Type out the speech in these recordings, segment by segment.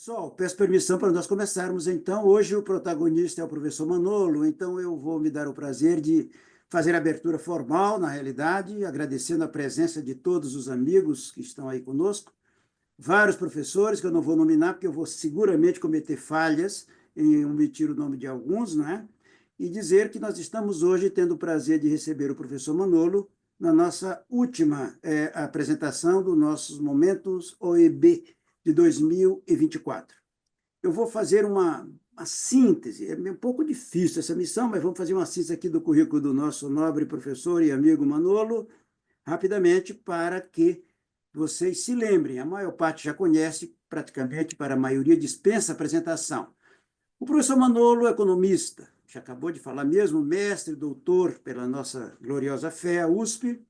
Pessoal, peço permissão para nós começarmos, então. Hoje o protagonista é o professor Manolo, então eu vou me dar o prazer de fazer a abertura formal, na realidade, agradecendo a presença de todos os amigos que estão aí conosco, vários professores, que eu não vou nominar, porque eu vou seguramente cometer falhas em omitir o nome de alguns, não é? E dizer que nós estamos hoje tendo o prazer de receber o professor Manolo na nossa última apresentação dos nossos momentos OEB de 2024. Eu vou fazer uma síntese, é um pouco difícil essa missão, mas vamos fazer uma síntese aqui do currículo do nosso nobre professor e amigo Manolo, rapidamente, para que vocês se lembrem. A maior parte já conhece, praticamente, para a maioria dispensa apresentação. O professor Manolo, economista, já acabou de falar mesmo, mestre, doutor pela nossa gloriosa FEA, a USP,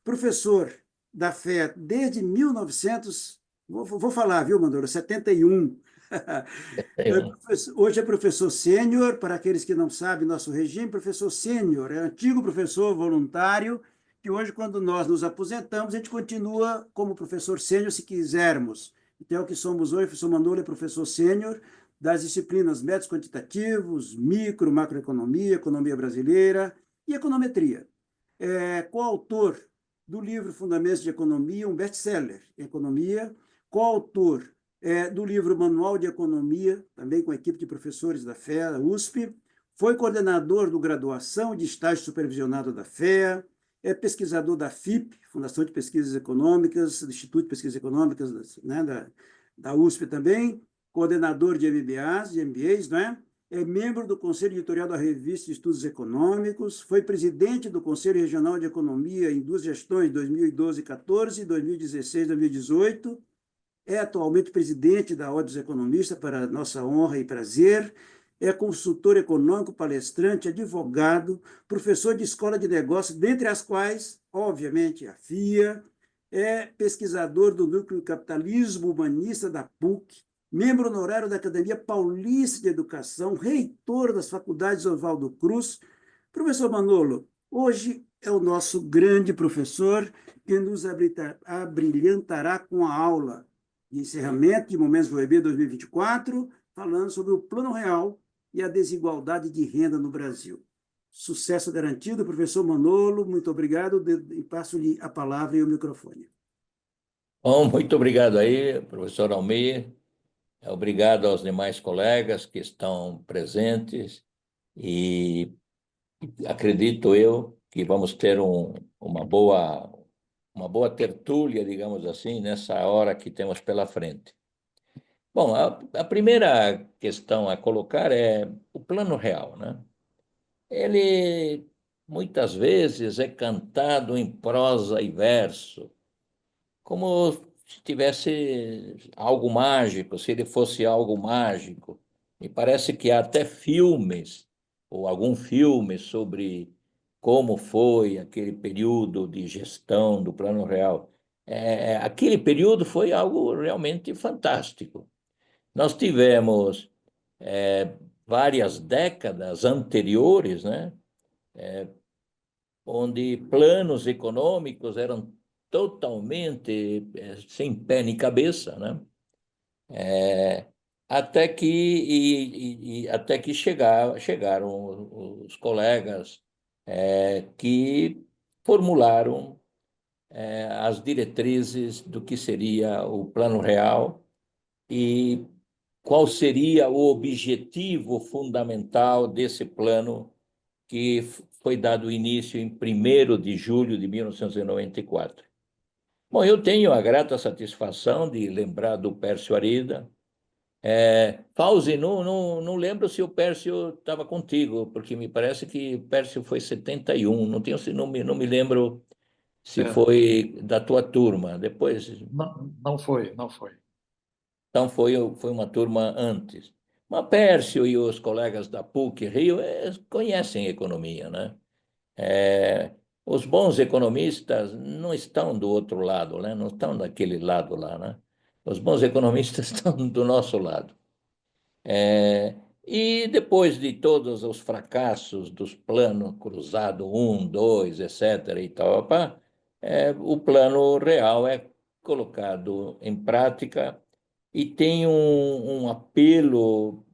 professor da FEA desde 1900, vou falar, viu, Manolo, 71. Hoje é professor sênior, para aqueles que não sabem nosso regime, professor sênior, é antigo professor voluntário, que hoje, quando nós nos aposentamos, a gente continua como professor sênior se quisermos. Então, o que somos hoje, professor Manolo é professor sênior das disciplinas métodos quantitativos, macroeconomia, economia brasileira e econometria. É coautor do livro Fundamentos de Economia, um best-seller em economia, coautor do livro Manual de Economia, também com a equipe de professores da FEA, da USP, foi coordenador do graduação de estágio supervisionado da FEA, é pesquisador da FIP, Fundação de Pesquisas Econômicas, do Instituto de Pesquisas Econômicas, né, da USP também, coordenador de MBAs, né? É membro do Conselho Editorial da Revista de Estudos Econômicos, foi presidente do Conselho Regional de Economia em duas gestões, 2012 e 14, 2016 e 2018, é atualmente presidente da Ordem dos Economistas, para nossa honra e prazer, é consultor econômico, palestrante, advogado, professor de escola de negócios, dentre as quais, obviamente, a FIA, é pesquisador do Núcleo de Capitalismo Humanista da PUC, membro honorário da Academia Paulista de Educação, reitor das Faculdades Oswaldo Cruz. Professor Manolo, hoje é o nosso grande professor que nos abrilhantará com a aula de encerramento de Momentos do EB 2024, falando sobre o Plano Real e a desigualdade de renda no Brasil. Sucesso garantido, professor Manolo, muito obrigado, e passo-lhe a palavra e o microfone. Bom, muito obrigado aí, professor Almir. Obrigado aos demais colegas que estão presentes e acredito eu que vamos ter uma boa tertúlia, digamos assim, nessa hora que temos pela frente. Bom, a primeira questão a colocar é o Plano Real, né? Ele muitas vezes é cantado em prosa e verso, como se tivesse algo mágico, se ele fosse algo mágico. Me parece que há até filmes, ou algum filme sobre como foi aquele período de gestão do Plano Real. Aquele período foi algo realmente fantástico. Nós tivemos várias décadas anteriores, né, onde planos econômicos eram totalmente sem pé nem cabeça, né? Até que chegaram os colegas que formularam as diretrizes do que seria o Plano Real e qual seria o objetivo fundamental desse plano que foi dado início em 1º de julho de 1994. Bom, eu tenho a grata satisfação de lembrar do Pércio Arida. Fauzi, não lembro se o Pércio estava contigo, porque me parece que o Pércio foi 71, não me lembro se foi da tua turma. Depois, Não foi, não foi. então foi uma turma antes. Mas Pércio e os colegas da PUC Rio conhecem economia, né? Os bons economistas não estão do outro lado, né? Não estão daquele lado lá, né? Os bons economistas estão do nosso lado. E depois de todos os fracassos dos planos cruzado 1, 2, etc. e tal, o plano real é colocado em prática e tem um apelo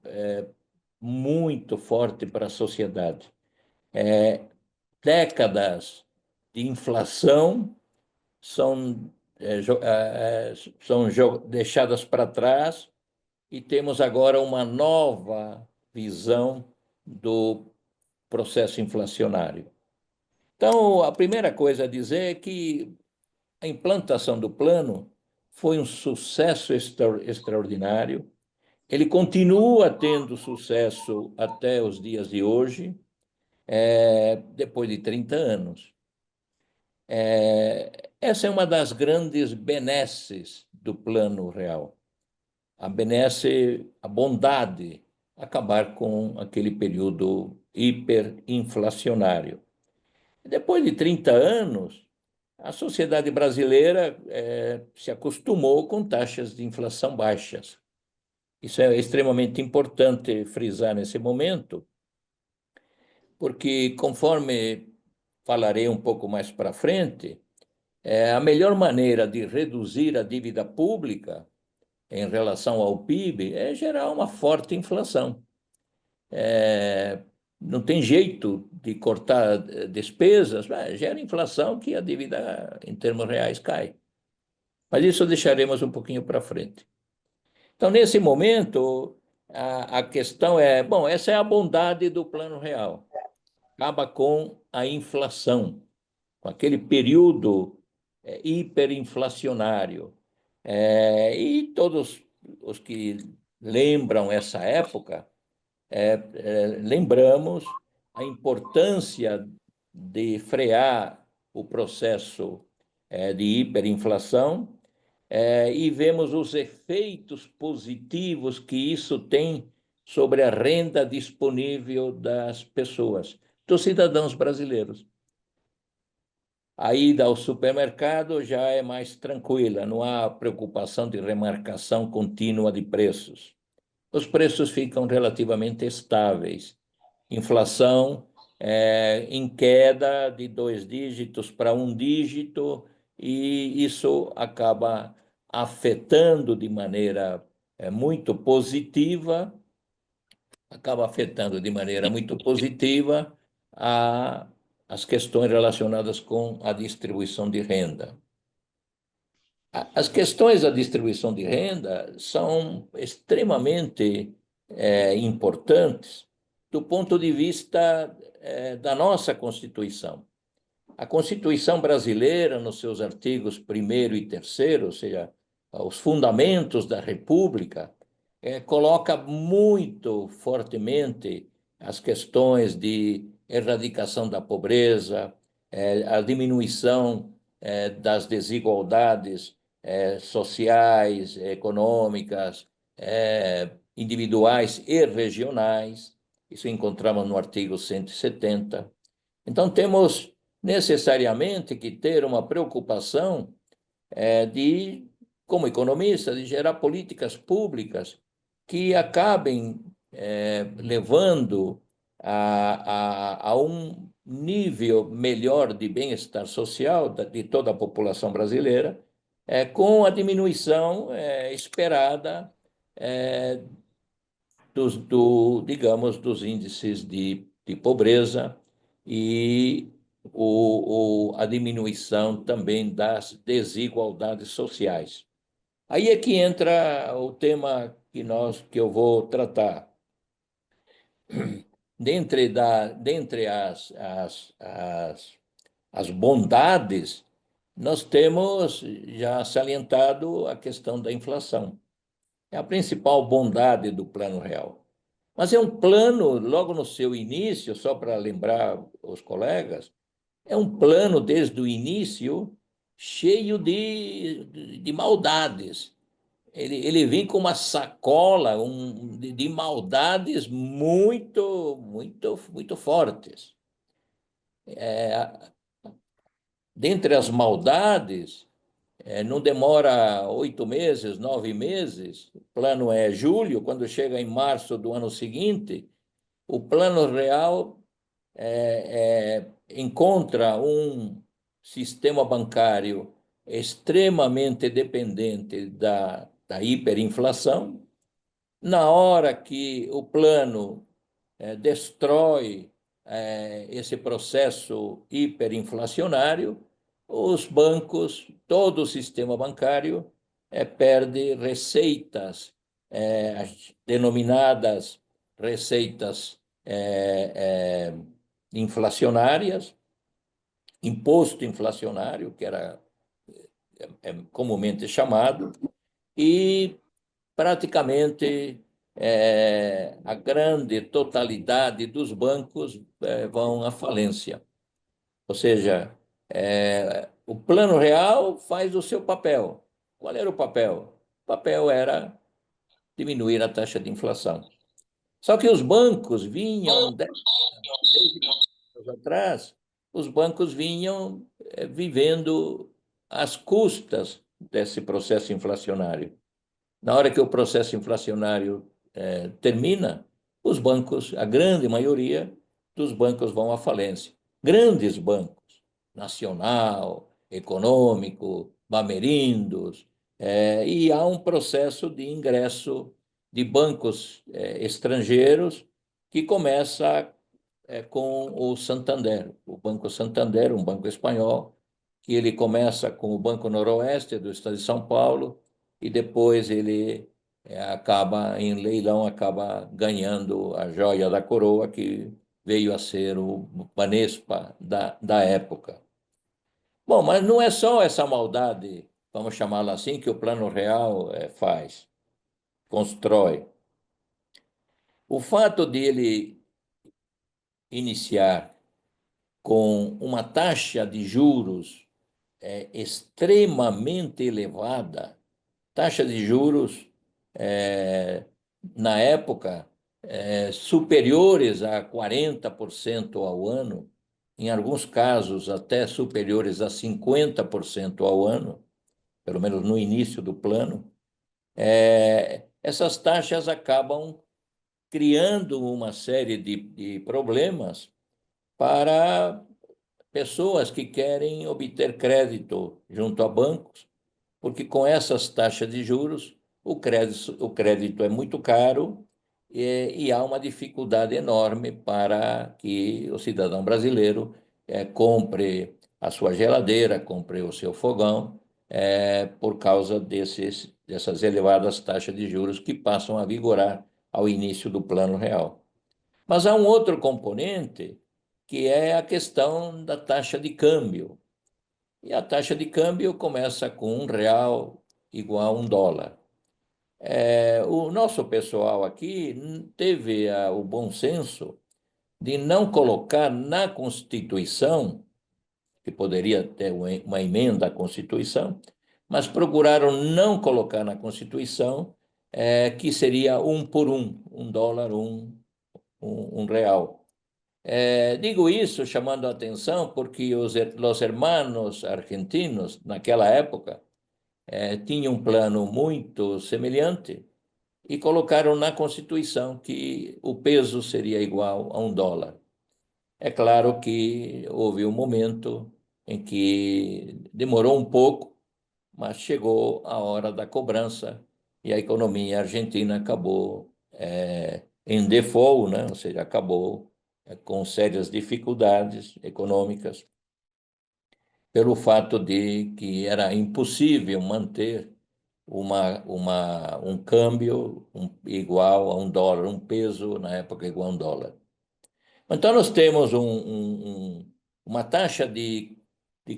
muito forte para a sociedade. Décadas de inflação são, deixadas para trás e temos agora uma nova visão do processo inflacionário. Então, a primeira coisa a dizer é que a implantação do plano foi um sucesso extraordinário. Ele continua tendo sucesso até os dias de hoje, depois de 30 anos. Essa é uma das grandes benesses do Plano Real. A benesse, a bondade, acabar com aquele período hiperinflacionário. Depois de 30 anos, a sociedade brasileira se acostumou com taxas de inflação baixas. Isso é extremamente importante frisar nesse momento, porque, conforme falarei um pouco mais para frente, a melhor maneira de reduzir a dívida pública em relação ao PIB é gerar uma forte inflação. Não tem jeito de cortar despesas, gera inflação que a dívida em termos reais cai. Mas isso deixaremos um pouquinho para frente. Então, nesse momento, a questão é, bom, essa é a bondade do Plano Real. Acaba com a inflação, com aquele período hiperinflacionário. E todos os que lembram essa época, lembramos a importância de frear o processo de hiperinflação e vemos os efeitos positivos que isso tem sobre a renda disponível das pessoas, dos cidadãos brasileiros. A ida ao supermercado já é mais tranquila, não há preocupação de remarcação contínua de preços. Os preços ficam relativamente estáveis. Inflação em queda de 2 dígitos para 1 dígito, e isso acaba afetando de maneira muito positiva, as questões relacionadas com a distribuição de renda. As questões da distribuição de renda são extremamente importantes do ponto de vista da nossa Constituição. A Constituição brasileira, nos seus artigos 1º e 3º, ou seja, os fundamentos da República, coloca muito fortemente as questões de erradicação da pobreza, a diminuição das desigualdades sociais, econômicas, individuais e regionais. Isso encontramos no artigo 170. Então, temos necessariamente que ter uma preocupação como economista, de gerar políticas públicas que acabem levando a um nível melhor de bem-estar social de toda a população brasileira, com a diminuição esperada digamos, dos índices de pobreza e a diminuição também das desigualdades sociais. Aí é que entra o tema que eu vou tratar. Dentre as bondades, nós temos já salientado a questão da inflação. É a principal bondade do Plano Real. Mas é um plano, logo no seu início, só para lembrar os colegas, é um plano desde o início cheio de maldades. Ele vem com uma sacola de maldades muito, muito, muito fortes. Dentre as maldades, não demora 8 meses, 9 meses, o plano é julho, quando chega em março do ano seguinte, o Plano Real encontra um sistema bancário extremamente dependente da hiperinflação. Na hora que o plano destrói esse processo hiperinflacionário, os bancos, todo o sistema bancário perde receitas denominadas receitas inflacionárias, imposto inflacionário, que era comumente chamado, e praticamente a grande totalidade dos bancos vão à falência. Ou seja, o Plano Real faz o seu papel. Qual era o papel? O papel era diminuir a taxa de inflação. Só que os bancos vinham, desde anos atrás, os bancos vinham vivendo às custas desse processo inflacionário. Na hora que o processo inflacionário termina, os bancos, a grande maioria dos bancos vão à falência. Grandes bancos, Nacional, Econômico, Bamerindos, e há um processo de ingresso de bancos estrangeiros que começa com o Santander. O Banco Santander, um banco espanhol, que ele começa com o Banco Noroeste do estado de São Paulo, e depois ele acaba, em leilão, acaba ganhando a joia da coroa, que veio a ser o Banespa da época. Bom, mas não é só essa maldade, vamos chamá-la assim, que o Plano Real faz, constrói. O fato de ele iniciar com uma taxa de juros extremamente elevada, taxa de juros na época superiores a 40% ao ano, em alguns casos até superiores a 50% ao ano, pelo menos no início do plano. Essas taxas acabam criando uma série de problemas para pessoas que querem obter crédito junto a bancos, porque com essas taxas de juros, o crédito é muito caro e há uma dificuldade enorme para que o cidadão brasileiro compre a sua geladeira, compre o seu fogão, por causa dessas elevadas taxas de juros que passam a vigorar ao início do Plano Real. Mas há um outro componente, que é a questão da taxa de câmbio. E a taxa de câmbio começa com R$ 1 igual a $1. O nosso pessoal aqui teve o bom senso de não colocar na Constituição, que poderia ter uma emenda à Constituição, mas procuraram não colocar na Constituição que seria 1 por 1, $1, um real. Digo isso chamando a atenção porque os hermanos argentinos, naquela época, tinham um plano muito semelhante e colocaram na Constituição que o peso seria igual a $1. É claro que houve um momento em que demorou um pouco, mas chegou a hora da cobrança e a economia argentina acabou em default, né? Ou seja, acabou com sérias dificuldades econômicas, pelo fato de que era impossível manter um câmbio igual a $1, um peso na época igual a $1. Então, nós temos uma taxa de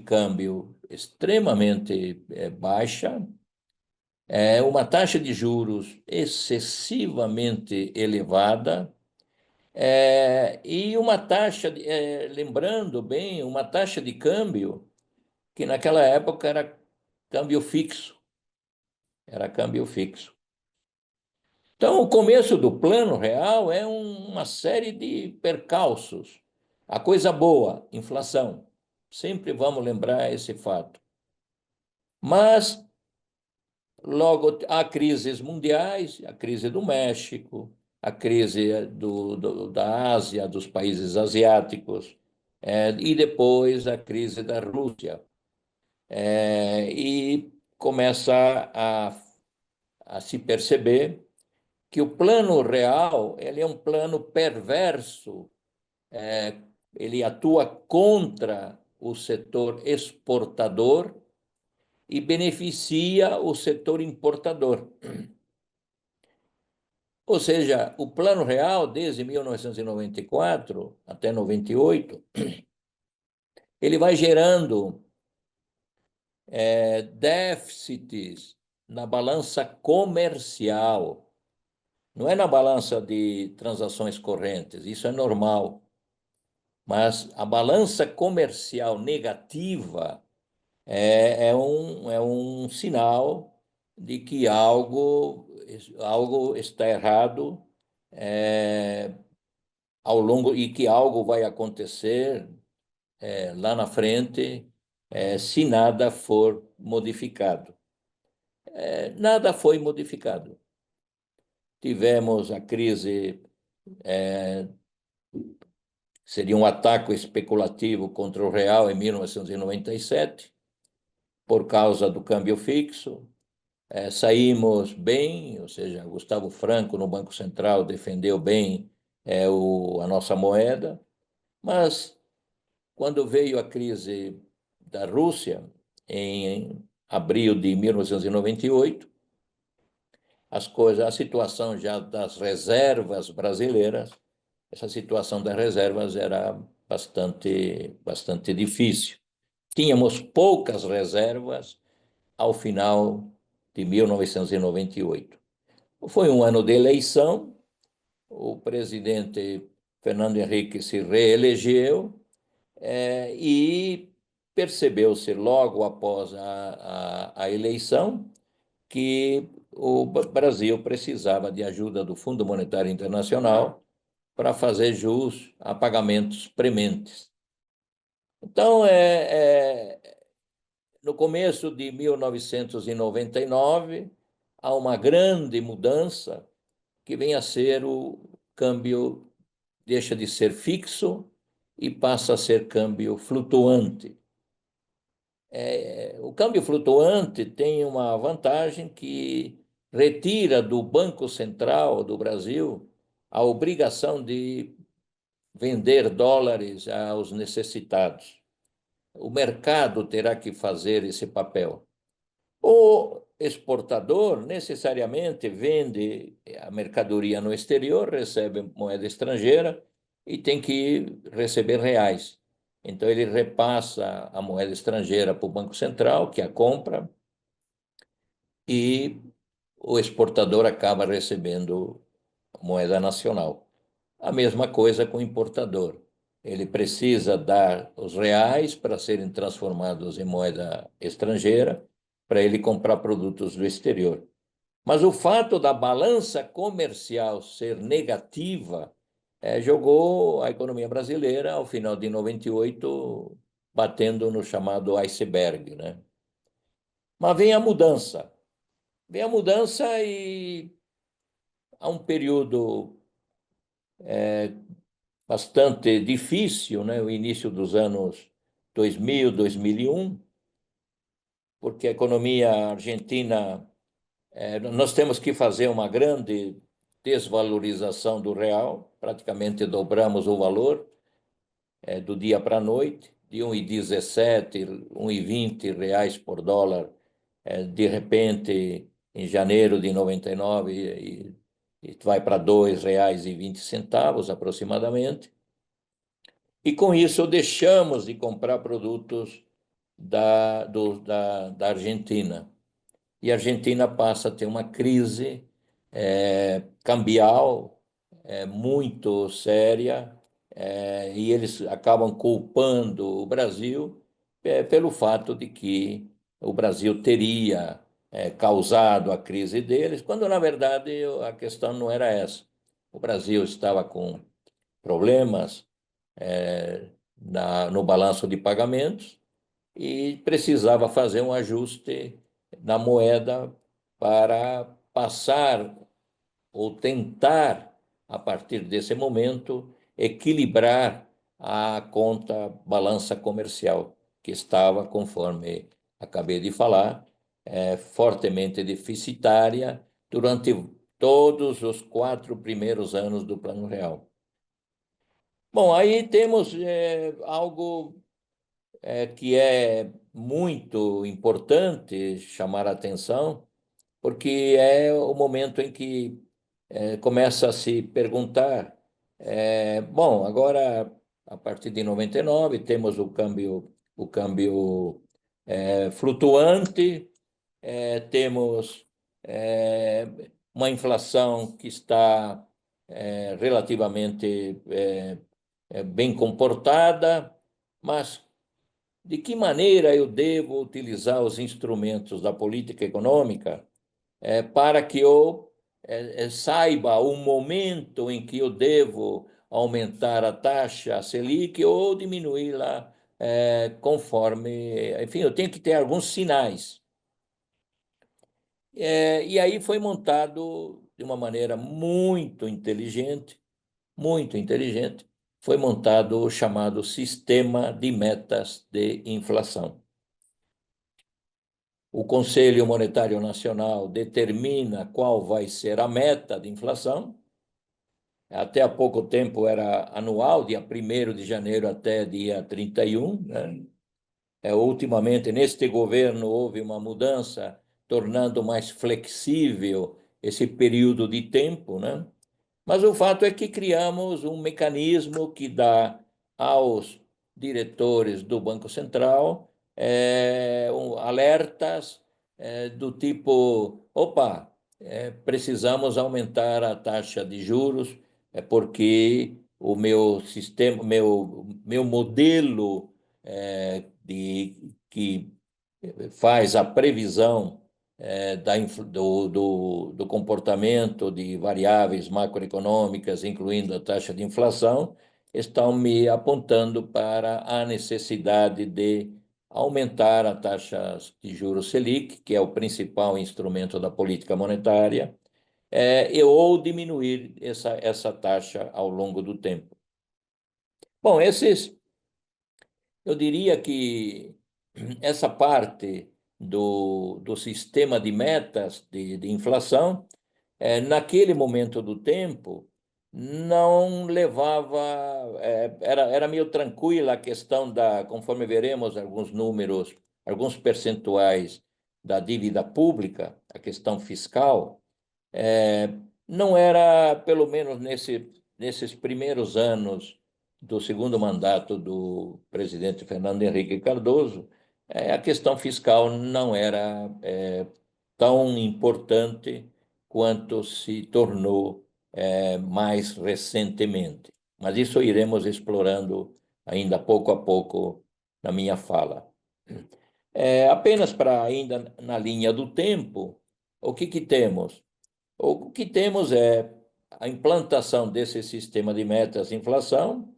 câmbio extremamente baixa, uma taxa de juros excessivamente elevada, e uma taxa, lembrando bem, uma taxa de câmbio que naquela época era câmbio fixo. Era câmbio fixo. Então, o começo do Plano Real é uma série de percalços. A coisa boa, inflação. Sempre vamos lembrar esse fato. Mas, logo, há crises mundiais, a crise do México, a crise da Ásia, dos países asiáticos, e depois a crise da Rússia. E começa a se perceber que o plano real ele é um plano perverso, ele atua contra o setor exportador e beneficia o setor importador. Ou seja, o Plano Real, desde 1994 até 98, ele vai gerando déficits na balança comercial. Não é na balança de transações correntes, isso é normal. Mas a balança comercial negativa é um sinal de que algo está errado ao longo e que algo vai acontecer lá na frente se nada for modificado. Nada foi modificado. Tivemos a crise, seria um ataque especulativo contra o real em 1997, por causa do câmbio fixo. Saímos bem, ou seja, Gustavo Franco no Banco Central defendeu bem a nossa moeda, mas quando veio a crise da Rússia, em abril de 1998, a situação já das reservas brasileiras, essa situação das reservas era bastante difícil. Tínhamos poucas reservas ao final de 1998. Foi um ano de eleição, o presidente Fernando Henrique se reelegeu e percebeu-se logo após a eleição que o Brasil precisava de ajuda do Fundo Monetário Internacional para fazer jus a pagamentos prementes. Então, no começo de 1999, há uma grande mudança que vem a ser o câmbio deixa de ser fixo e passa a ser câmbio flutuante. O câmbio flutuante tem uma vantagem que retira do Banco Central do Brasil a obrigação de vender dólares aos necessitados. O mercado terá que fazer esse papel. O exportador necessariamente vende a mercadoria no exterior, recebe moeda estrangeira e tem que receber reais. Então, ele repassa a moeda estrangeira para o Banco Central, que a compra, e o exportador acaba recebendo moeda nacional. A mesma coisa com o importador. Ele precisa dar os reais para serem transformados em moeda estrangeira, para ele comprar produtos do exterior. Mas o fato da balança comercial ser negativa jogou a economia brasileira, ao final de 98, batendo no chamado iceberg, né? Mas vem a mudança. Vem a mudança e há um período bastante difícil, né? O início dos anos 2000, 2001, porque a economia argentina, nós temos que fazer uma grande desvalorização do real, praticamente dobramos o valor do dia para a noite, de 1,17, 1,20 reais por dólar, de repente, em janeiro de 99, e vai para R$ 2,20 aproximadamente. E com isso deixamos de comprar produtos da Argentina. E a Argentina passa a ter uma crise cambial muito séria, e eles acabam culpando o Brasil pelo fato de que o Brasil teria causado a crise deles, quando, na verdade, a questão não era essa. O Brasil estava com problemas no balanço de pagamentos e precisava fazer um ajuste na moeda para passar ou tentar, a partir desse momento, equilibrar a conta balança comercial, que estava, conforme acabei de falar, fortemente deficitária, durante todos os 4 primeiros anos do Plano Real. Bom, aí temos algo que é muito importante chamar a atenção, porque é o momento em que começa a se perguntar, bom, agora, a partir de 99, temos o câmbio flutuante, temos uma inflação que está relativamente bem comportada, mas de que maneira eu devo utilizar os instrumentos da política econômica para que eu saiba o momento em que eu devo aumentar a taxa Selic ou diminuí-la conforme... Enfim, eu tenho que ter alguns sinais. E aí foi montado de uma maneira muito inteligente, foi montado o chamado Sistema de Metas de Inflação. O Conselho Monetário Nacional determina qual vai ser a meta de inflação. Até há pouco tempo era anual, dia 1º de janeiro até dia 31, né? Ultimamente, neste governo, houve uma mudança, tornando mais flexível esse período de tempo, né? Mas o fato é que criamos um mecanismo que dá aos diretores do Banco Central alertas do tipo, opa, precisamos aumentar a taxa de juros, porque o meu sistema, meu modelo que faz a previsão do comportamento de variáveis macroeconômicas, incluindo a taxa de inflação, estão me apontando para a necessidade de aumentar a taxa de juros Selic, que é o principal instrumento da política monetária, ou diminuir essa taxa ao longo do tempo. Bom, eu diria que essa parte do sistema de metas de inflação, naquele momento do tempo, não levava, era meio tranquila a questão conforme veremos alguns números, alguns percentuais da dívida pública, a questão fiscal, não era, pelo menos nesses primeiros anos do segundo mandato do presidente Fernando Henrique Cardoso, a questão fiscal não era tão importante quanto se tornou mais recentemente. Mas isso iremos explorando ainda pouco a pouco na minha fala. Apenas para ainda na linha do tempo, o que temos? O que temos é a implantação desse sistema de metas de inflação.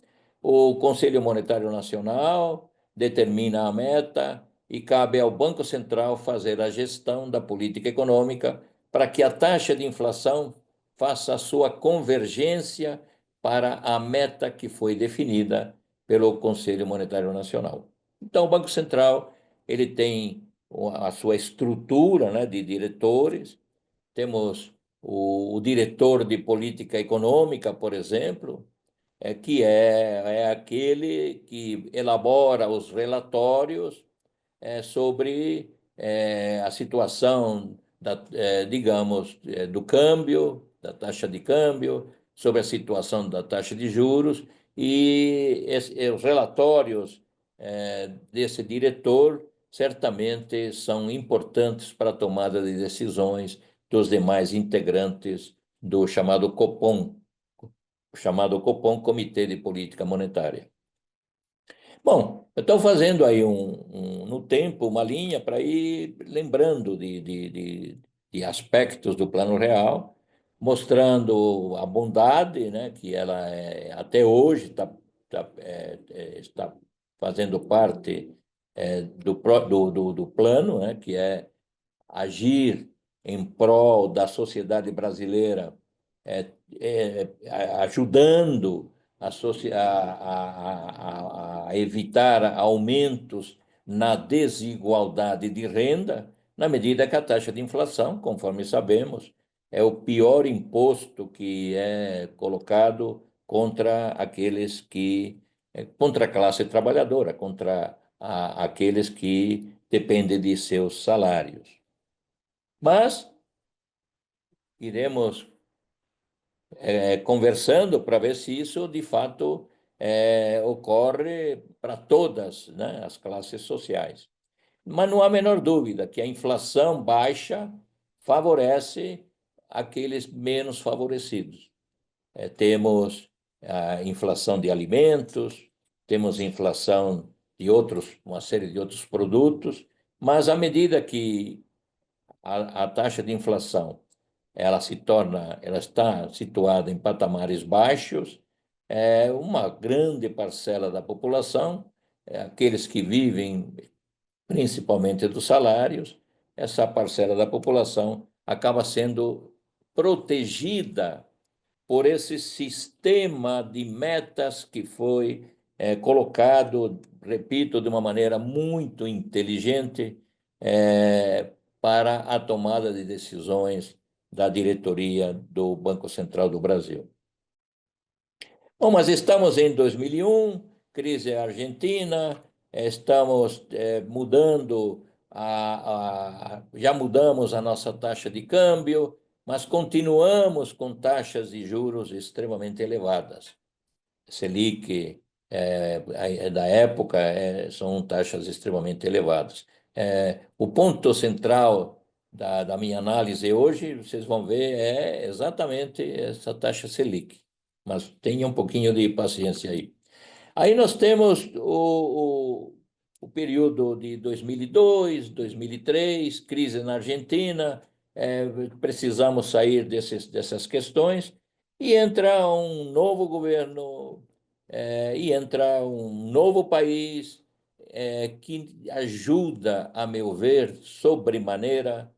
O Conselho Monetário Nacional determina a meta e cabe ao Banco Central fazer a gestão da política econômica para que a taxa de inflação faça a sua convergência para a meta que foi definida pelo Conselho Monetário Nacional. Então, o Banco Central ele tem a sua estrutura, né, de diretores. Temos o diretor de política econômica, por exemplo, que é aquele que elabora os relatórios sobre a situação, digamos, do câmbio, da taxa de câmbio, sobre a situação da taxa de juros, e os relatórios desse diretor certamente são importantes para a tomada de decisões dos demais integrantes do chamado Copom, Comitê de Política Monetária. Bom, eu estou fazendo aí no tempo uma linha para ir lembrando de aspectos do Plano Real, mostrando a bondade, né, que ela até hoje está fazendo parte do plano, né, que é agir em prol da sociedade brasileira, ajudando a evitar aumentos na desigualdade de renda, na medida que a taxa de inflação, conforme sabemos, é o pior imposto que é colocado contra aqueles que, contra a classe trabalhadora, contra aqueles que dependem de seus salários. Mas iremos conversando para ver se isso de fato ocorre para todas, né, as classes sociais. Mas não há a menor dúvida que a inflação baixa favorece aqueles menos favorecidos. Temos a inflação de alimentos, temos inflação de uma série de outros produtos, mas à medida que a taxa de inflação ela está situada em patamares baixos, uma grande parcela da população, aqueles que vivem principalmente dos salários, essa parcela da população acaba sendo protegida por esse sistema de metas que foi colocado, repito, de uma maneira muito inteligente, para a tomada de decisões da diretoria do Banco Central do Brasil. Bom, mas estamos em 2001, crise argentina, estamos mudando, já mudamos a nossa taxa de câmbio, mas continuamos com taxas de juros extremamente elevadas. Selic da época são taxas extremamente elevadas. O ponto central da minha análise hoje, vocês vão ver, é exatamente essa taxa Selic. Mas tenha um pouquinho de paciência aí. Aí nós temos o período de 2002, 2003, crise na Argentina, precisamos sair dessas questões, e entra um novo governo, e entra um novo país, que ajuda, a meu ver, sobremaneira,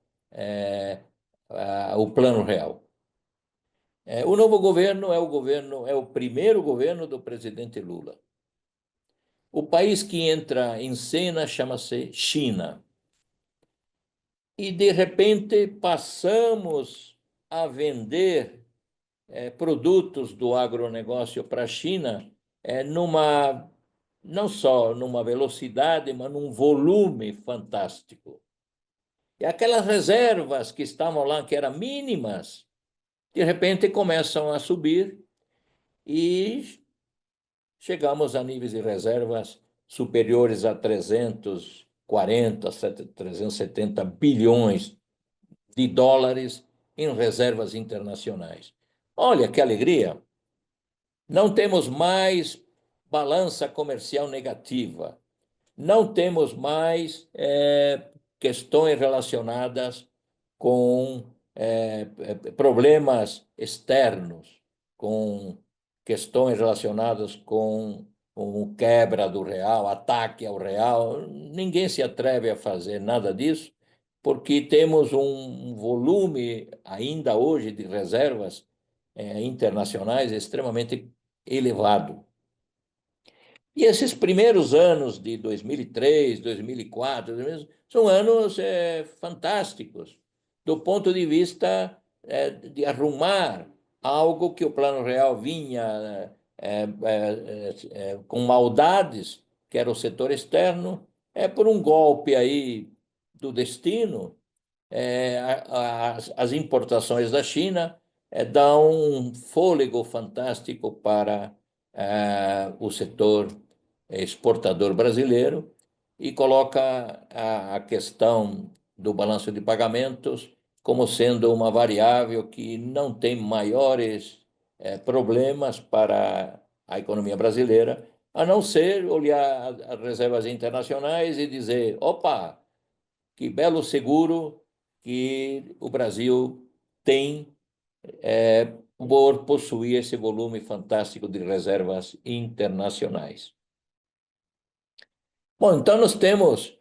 o Plano Real. O novo governo é o primeiro governo do presidente Lula. O país que entra em cena chama-se China. E, de repente, passamos a vender produtos do agronegócio para a China não só numa velocidade, mas num volume fantástico. E aquelas reservas que estavam lá, que eram mínimas, de repente começam a subir e chegamos a níveis de reservas superiores a 340, 370 bilhões de dólares em reservas internacionais. Olha que alegria! Não temos mais balança comercial negativa, não temos mais questões relacionadas com problemas externos, com questões relacionadas com quebra do real, ataque ao real. Ninguém se atreve a fazer nada disso, porque temos um volume ainda hoje de reservas internacionais extremamente elevado. E esses primeiros anos de 2003, 2004, são anos fantásticos, do ponto de vista de arrumar algo que o Plano Real vinha com maldades, que era o setor externo, por um golpe aí do destino, as importações da China dão um fôlego fantástico para o setor exportador brasileiro e coloca a questão do balanço de pagamentos como sendo uma variável que não tem maiores problemas para a economia brasileira, a não ser olhar as reservas internacionais e dizer, opa, que belo seguro que o Brasil tem por possuir esse volume fantástico de reservas internacionais. Bom, então nós temos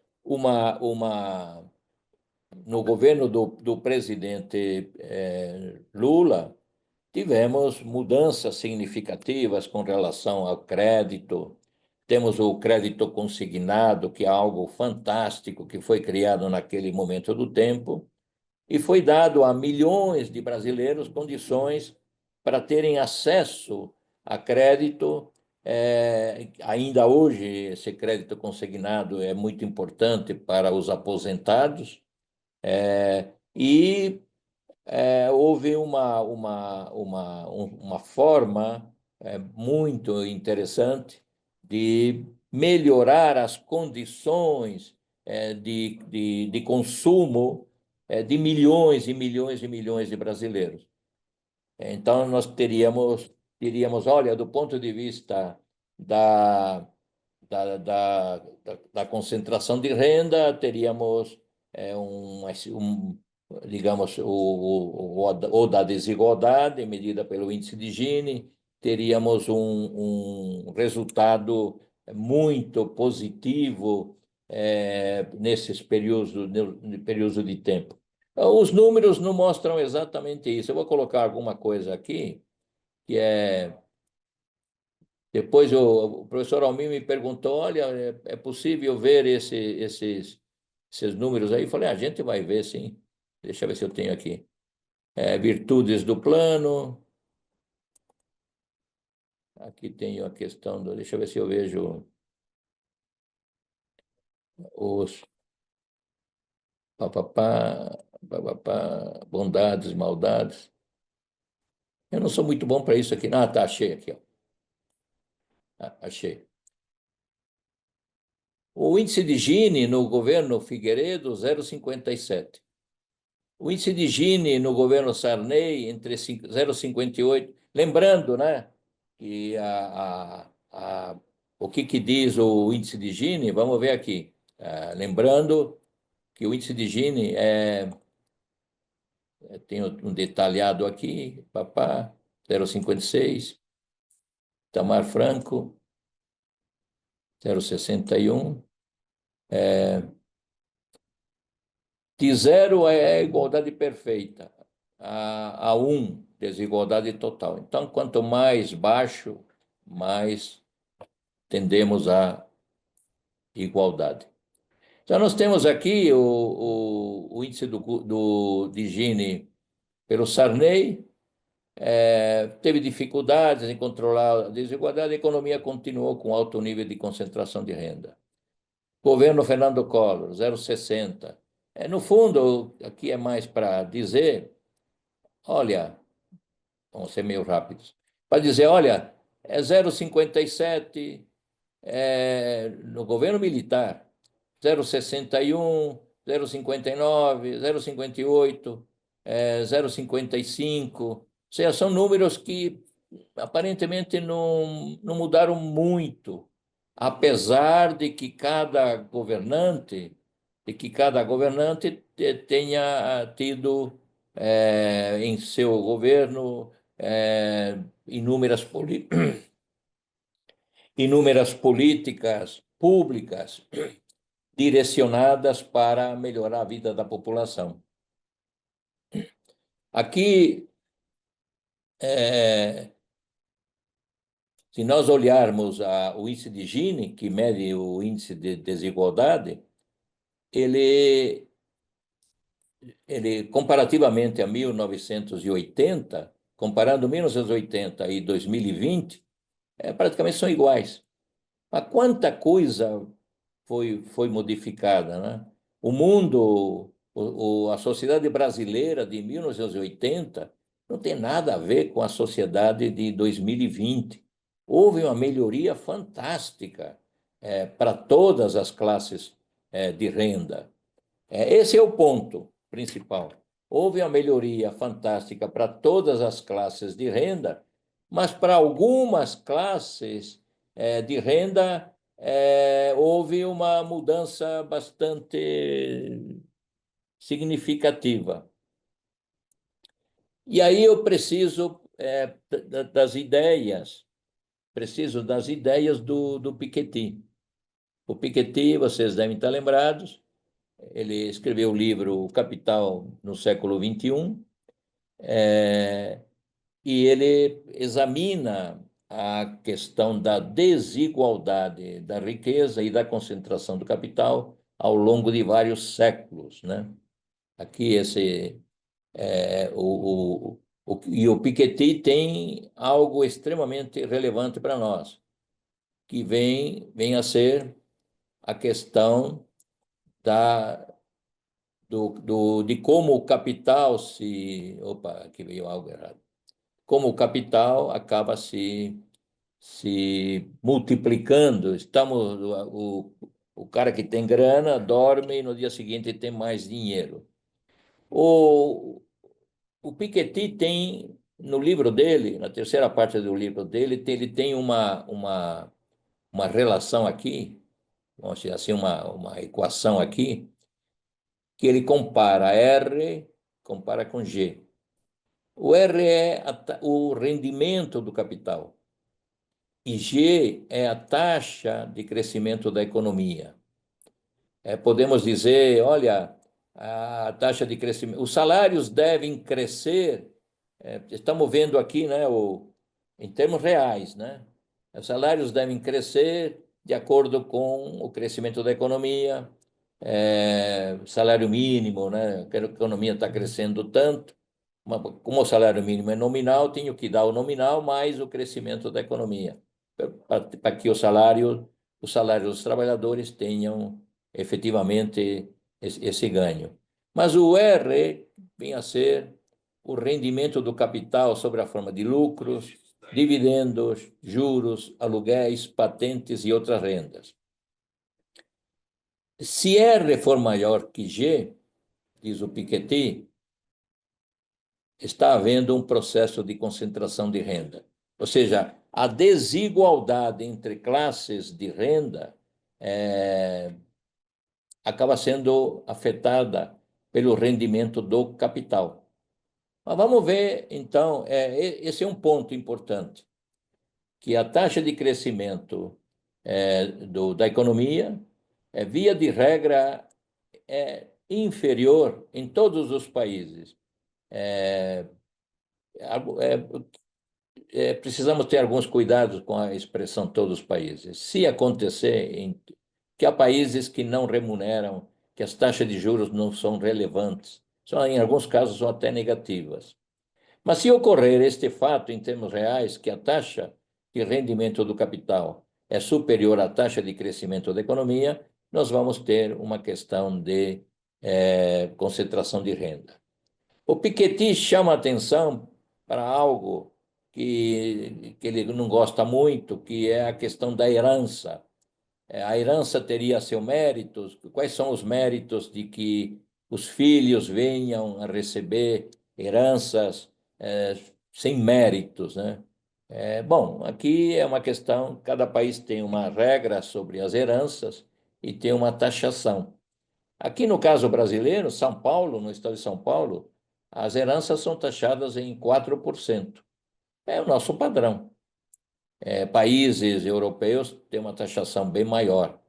no governo do presidente Lula, tivemos mudanças significativas com relação ao crédito. Temos o crédito consignado, que é algo fantástico, que foi criado naquele momento do tempo, e foi dado a milhões de brasileiros condições para terem acesso a crédito. Ainda hoje, esse crédito consignado é muito importante para os aposentados, e houve uma forma muito interessante de melhorar as condições de consumo de milhões e milhões e milhões de brasileiros. Então, nós teríamos, olha, do ponto de vista da, da concentração de renda, teríamos digamos, ou da desigualdade, medida pelo índice de Gini, teríamos um resultado muito positivo nesses períodos de tempo. Os números não mostram exatamente isso. Eu vou colocar alguma coisa aqui, que é... Depois o professor Almir me perguntou, olha, é possível ver esses números aí? Eu falei, a gente vai ver, sim. Deixa eu ver se eu tenho aqui. Virtudes do plano. Aqui tenho a questão do... Deixa eu ver se eu vejo os... bondades, maldades. Eu não sou muito bom para isso aqui. Ah, tá, achei aqui, ó. Achei. O índice de Gini no governo Figueiredo, 0,57. O índice de Gini no governo Sarney, entre 0,58. Lembrando, né, que o que diz o índice de Gini? Vamos ver aqui. Lembrando que o índice de Gini tem um detalhado aqui, 0,56. Tamar Franco, 0,61. De 0 é igualdade perfeita, a 1, desigualdade total. Então, quanto mais baixo, mais tendemos à igualdade. Então, nós temos aqui o índice de Gini pelo Sarney, teve dificuldades em controlar a desigualdade, a economia continuou com alto nível de concentração de renda. Governo Fernando Collor, 0,60. No fundo, aqui é mais para dizer, olha, vamos ser meio rápidos, para dizer, olha, 0,57 no governo militar, 0,61, 0,59, 0,58, 0,55. Ou seja, são números que aparentemente não mudaram muito, apesar de que cada governante tenha tido em seu governo inúmeras políticas públicas direcionadas para melhorar a vida da população. Aqui, se nós olharmos o índice de Gini, que mede o índice de desigualdade, ele comparativamente a 1980, comparando 1980 e 2020, praticamente são iguais. Mas quanta coisa foi modificada, né? O mundo, a sociedade brasileira de 1980 não tem nada a ver com a sociedade de 2020. Houve uma melhoria fantástica para todas as classes de renda. Esse é o ponto principal. Houve uma melhoria fantástica para todas as classes de renda, mas para algumas classes de renda houve uma mudança bastante significativa. E aí eu preciso das ideias, do Piketty. O Piketty, vocês devem estar lembrados, ele escreveu o livro O Capital no século XXI, e ele examina a questão da desigualdade da riqueza e da concentração do capital ao longo de vários séculos, né? Aqui e o Piketty tem algo extremamente relevante para nós, que vem a ser a questão de como o capital se... Opa, aqui veio algo errado. Como o capital acaba se multiplicando. O cara que tem grana dorme e no dia seguinte tem mais dinheiro. O Piketty tem, no livro dele, na terceira parte do livro dele, ele tem uma relação aqui, vamos dizer assim, uma equação aqui, que ele compara R, compara com G. O R é o rendimento do capital e G é a taxa de crescimento da economia. Podemos dizer, olha, a taxa de crescimento, os salários devem crescer, estamos vendo aqui, né, em termos reais, né? Os salários devem crescer de acordo com o crescimento da economia, salário mínimo, né? A economia está crescendo tanto, como o salário mínimo é nominal, tenho que dar o nominal mais o crescimento da economia, para que os salários dos trabalhadores tenham efetivamente esse ganho. Mas o R vem a ser o rendimento do capital sobre a forma de lucros, dividendos, juros, aluguéis, patentes e outras rendas. Se R for maior que G, diz o Piketty, está havendo um processo de concentração de renda. Ou seja, a desigualdade entre classes de renda acaba sendo afetada pelo rendimento do capital. Mas vamos ver, então, esse é um ponto importante, que a taxa de crescimento da economia, via de regra, é inferior em todos os países. Precisamos ter alguns cuidados com a expressão todos os países. Se acontecer que há países que não remuneram, que as taxas de juros não são relevantes, em alguns casos são até negativas. Mas se ocorrer este fato em termos reais, que a taxa de rendimento do capital é superior à taxa de crescimento da economia, nós vamos ter uma questão de concentração de renda. O Piketty chama atenção para algo que ele não gosta muito, que é a questão da herança. A herança teria seus méritos. Quais são os méritos de que os filhos venham a receber heranças sem méritos, né? Bom, aqui é uma questão, cada país tem uma regra sobre as heranças e tem uma taxação. Aqui no caso brasileiro, São Paulo, no estado de São Paulo, as heranças são taxadas em 4%. É o nosso padrão. Países europeus têm uma taxação bem maior.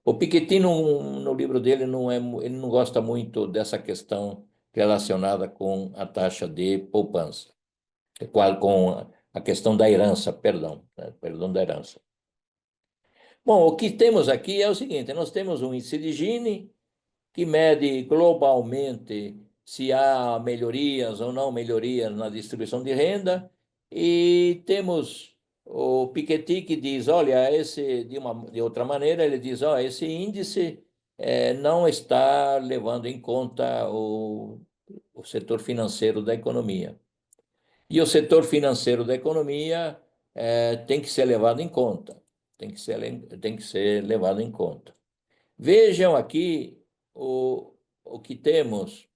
O Piketty, no livro dele, ele não gosta muito dessa questão relacionada com a taxa de poupança, com a questão da herança, perdão, né? Perdão da herança. Bom, o que temos aqui é o seguinte, nós temos um índice de Gini, que mede globalmente se há melhorias ou não melhorias na distribuição de renda, e temos o Piketty que diz, olha, de outra maneira, ele diz, esse índice não está levando em conta o setor financeiro da economia. E o setor financeiro da economia tem que ser levado em conta, tem que ser levado em conta. Vejam aqui o que temos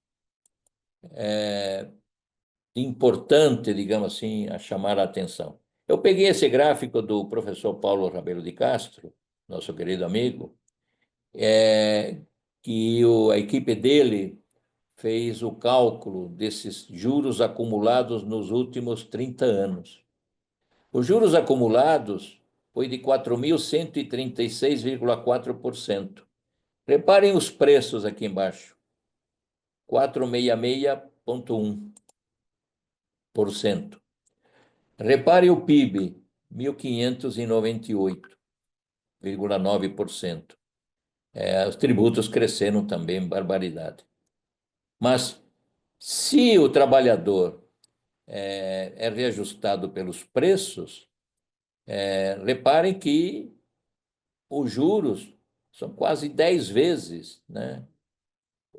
de importante, digamos assim, a chamar a atenção. Eu peguei esse gráfico do professor Paulo Rabelo de Castro, nosso querido amigo, que a equipe dele fez o cálculo desses juros acumulados nos últimos 30 anos. Os juros acumulados foi de 4.136,4%. Reparem os preços aqui embaixo. 466,1%. Repare o PIB, 1.598,9%. Os tributos cresceram também, barbaridade. Mas se o trabalhador é reajustado pelos preços, reparem que os juros são quase 10 vezes, né?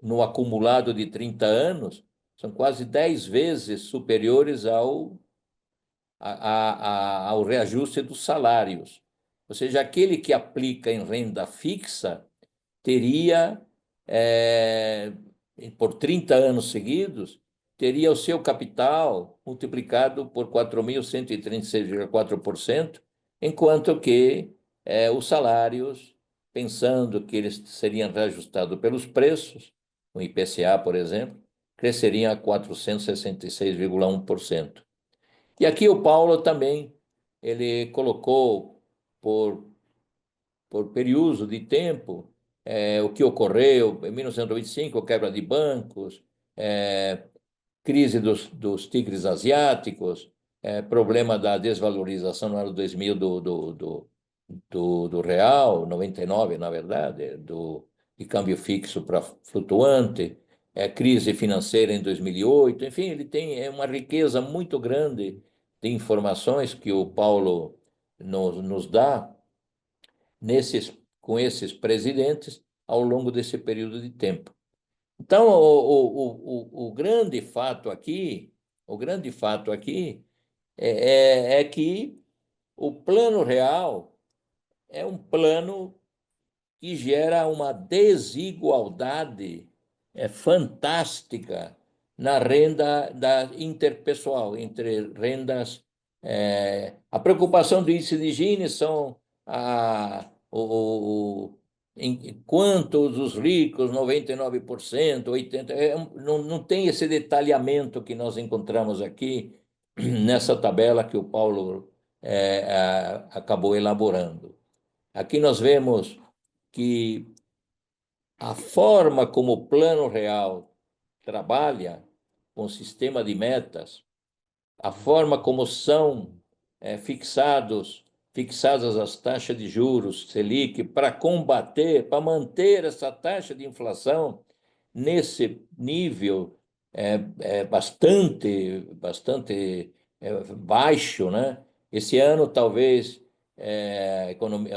No acumulado de 30 anos, são quase 10 vezes superiores ao reajuste dos salários. Ou seja, aquele que aplica em renda fixa teria, por 30 anos seguidos, teria o seu capital multiplicado por 4.136,4%, enquanto que os salários, pensando que eles seriam reajustados pelos preços, o IPCA, por exemplo, cresceriam a 466,1%. E aqui o Paulo também, ele colocou por período de tempo o que ocorreu em 1995, quebra de bancos, crise dos tigres asiáticos, problema da desvalorização no ano 2000 do real, 99, na verdade, de câmbio fixo para flutuante, crise financeira em 2008, enfim, ele tem uma riqueza muito grande de informações que o Paulo nos dá com esses presidentes ao longo desse período de tempo. Então, o grande fato aqui, é que o Plano Real é um plano que gera uma desigualdade fantástica na renda interpessoal, entre rendas. A preocupação do índice de Gini são enquanto os ricos, 99%, 80%, não tem esse detalhamento que nós encontramos aqui nessa tabela que o Paulo acabou elaborando. Aqui nós vemos que a forma como o Plano Real trabalha com o sistema de metas, a forma como são fixadas as taxas de juros Selic para manter essa taxa de inflação nesse nível bastante baixo, né? Esse ano talvez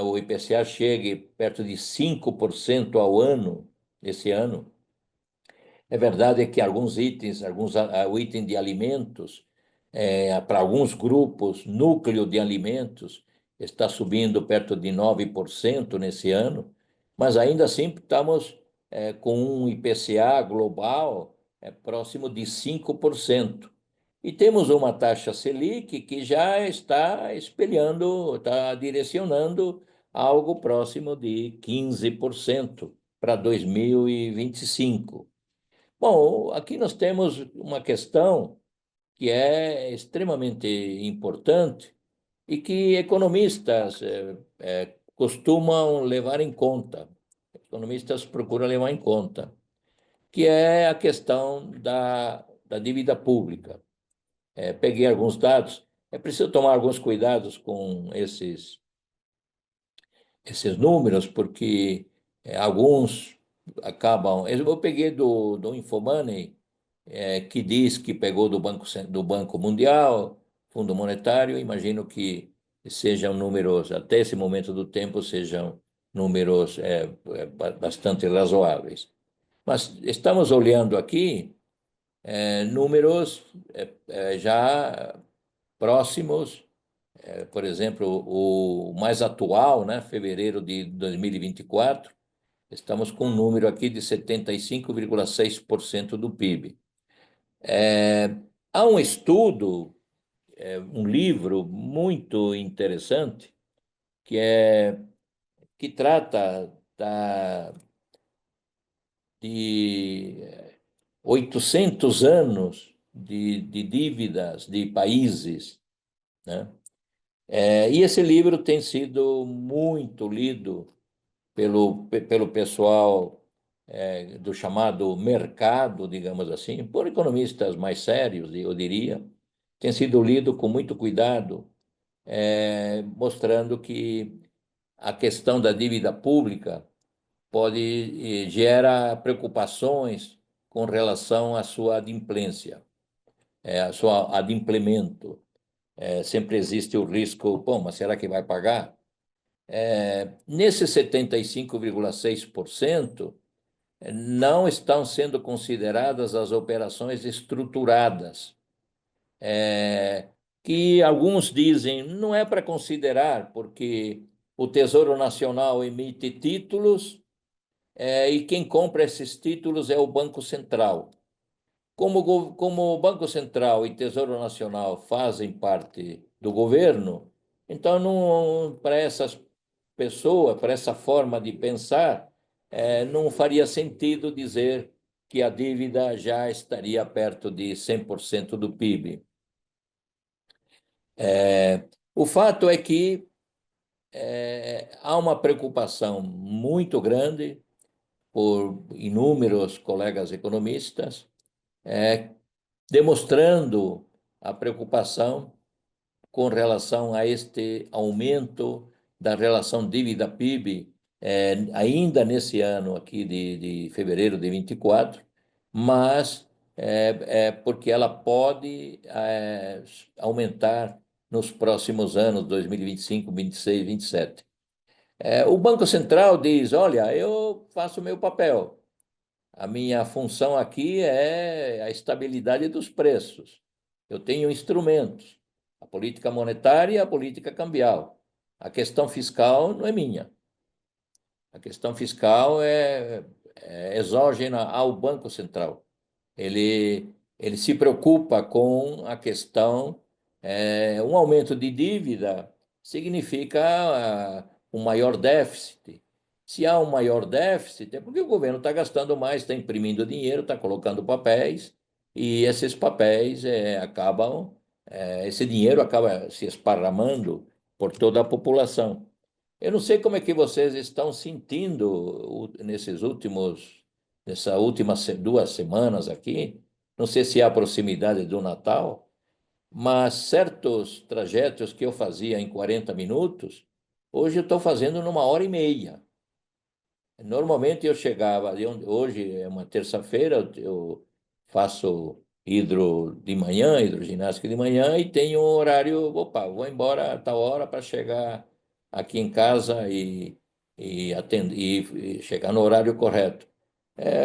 o IPCA chegue perto de 5% ao ano, esse ano. É verdade que alguns itens, o item de alimentos, para alguns grupos, núcleo de alimentos, está subindo perto de 9% nesse ano, mas ainda assim estamos com um IPCA global próximo de 5%. E temos uma taxa Selic que já está está direcionando algo próximo de 15% para 2025. Bom, aqui nós temos uma questão que é extremamente importante e que economistas costumam levar em conta, economistas procuram levar em conta, que é a questão da dívida pública. Peguei alguns dados, é preciso tomar alguns cuidados com esses números, porque alguns acabam. Eu peguei do Infomoney, que diz que pegou do Banco Mundial, Fundo Monetário, imagino que sejam números, até esse momento do tempo, sejam números bastante razoáveis. Mas estamos olhando aqui números já próximos, por exemplo, o mais atual, né, fevereiro de 2024, estamos com um número aqui de 75,6% do PIB. Há um estudo, um livro muito interessante, que trata de 800 anos de dívidas de países, né? E esse livro tem sido muito lido pelo pessoal do chamado mercado, digamos assim, por economistas mais sérios, eu diria. Tem sido lido com muito cuidado, mostrando que a questão da dívida pública gera preocupações com relação à sua adimplência, a sua adimplemento. Sempre existe o risco, bom, mas será que vai pagar? Nesses 75,6%, não estão sendo consideradas as operações estruturadas, que alguns dizem não é para considerar, porque o Tesouro Nacional emite títulos, e quem compra esses títulos é o Banco Central. Como o Banco Central e Tesouro Nacional fazem parte do governo, então, não, para essas pessoas, para essa forma de pensar, não faria sentido dizer que a dívida já estaria perto de 100% do PIB. O fato é que há uma preocupação muito grande por inúmeros colegas economistas, demonstrando a preocupação com relação a este aumento da relação dívida-PIB, ainda nesse ano aqui de fevereiro de 24, mas porque ela pode aumentar nos próximos anos, 2025, 26, 27. O Banco Central diz, olha, eu faço o meu papel, a minha função aqui é a estabilidade dos preços. Eu tenho instrumentos, a política monetária e a política cambial. A questão fiscal não é minha. A questão fiscal é exógena ao Banco Central. Ele se preocupa com a questão, um aumento de dívida significa um maior déficit. Se há um maior déficit, é porque o governo está gastando mais, está imprimindo dinheiro, está colocando papéis, e esses papéis esse dinheiro acaba se esparramando por toda a população. Eu não sei como é que vocês estão sentindo nessas últimas 2 semanas aqui, não sei se é a proximidade do Natal, mas certos trajetos que eu fazia em 40 minutos, hoje eu estou fazendo numa hora e meia. Normalmente eu chegava, hoje é uma terça-feira, eu faço hidroginástica de manhã e tenho um horário, opa, vou embora a tal hora para chegar aqui em casa e chegar no horário correto.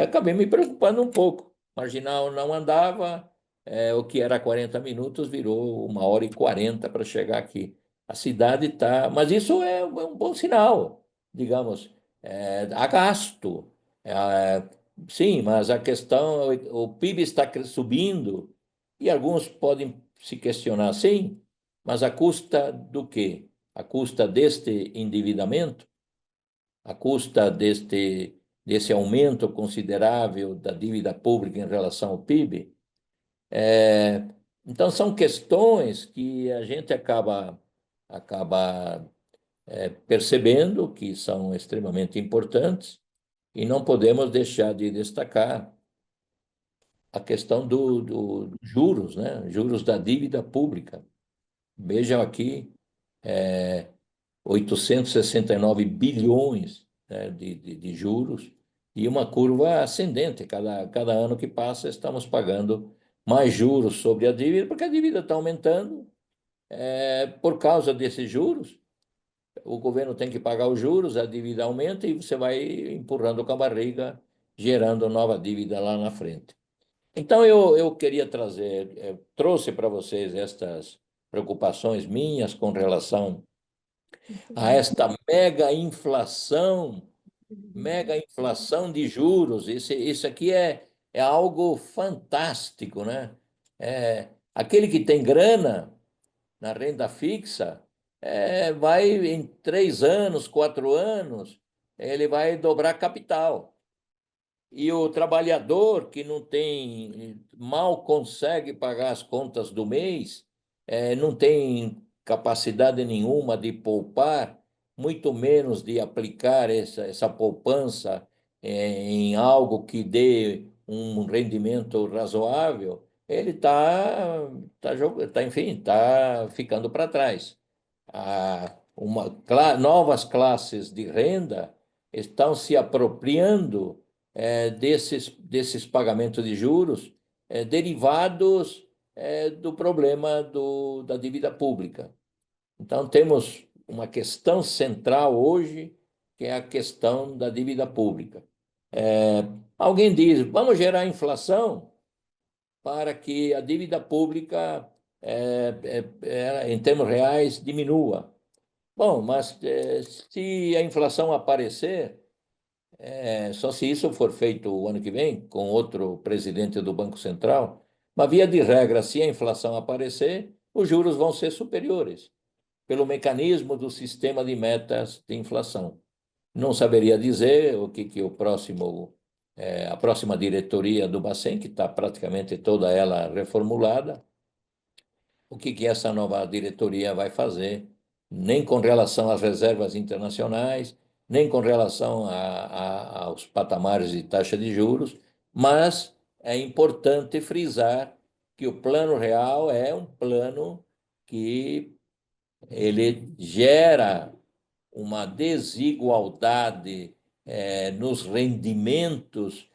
Acabei me preocupando um pouco. Marginal não andava, o que era 40 minutos virou 1 hora e 40 para chegar aqui. A cidade está. Mas isso é um bom sinal, digamos. Há gasto. Sim, mas a questão, o PIB está subindo e alguns podem se questionar, sim, mas a custa do quê? A custa deste endividamento? A custa desse aumento considerável da dívida pública em relação ao PIB? Então, são questões que a gente acaba percebendo que são extremamente importantes e não podemos deixar de destacar a questão dos juros, né? Juros da dívida pública. Vejam aqui, 869 bilhões, né, de juros e uma curva ascendente. Cada ano que passa, estamos pagando mais juros sobre a dívida, porque a dívida está aumentando por causa desses juros. O governo tem que pagar os juros, a dívida aumenta e você vai empurrando com a barriga, gerando nova dívida lá na frente. Então, eu queria trouxe para vocês estas preocupações minhas com relação a esta mega inflação de juros. Isso aqui é algo fantástico, né? Aquele que tem grana na renda fixa, vai em 3 anos, 4 anos, ele vai dobrar capital. E o trabalhador que não tem, mal consegue pagar as contas do mês, não tem capacidade nenhuma de poupar, muito menos de aplicar essa poupança em algo que dê um rendimento razoável, ele enfim, está ficando para trás. Novas classes de renda estão se apropriando desses pagamentos de juros derivados do problema da dívida pública. Então, temos uma questão central hoje, que é a questão da dívida pública. Alguém diz, vamos gerar inflação para que a dívida pública, em termos reais, diminua. Bom, mas se a inflação aparecer, só se isso for feito o ano que vem, com outro presidente do Banco Central, mas via de regra, se a inflação aparecer, os juros vão ser superiores, pelo mecanismo do sistema de metas de inflação. Não saberia dizer o que a próxima diretoria do Bacen, que está praticamente toda ela reformulada, o que essa nova diretoria vai fazer, nem com relação às reservas internacionais, nem com relação aos patamares de taxa de juros, mas é importante frisar que o Plano Real é um plano que ele gera uma desigualdade nos rendimentos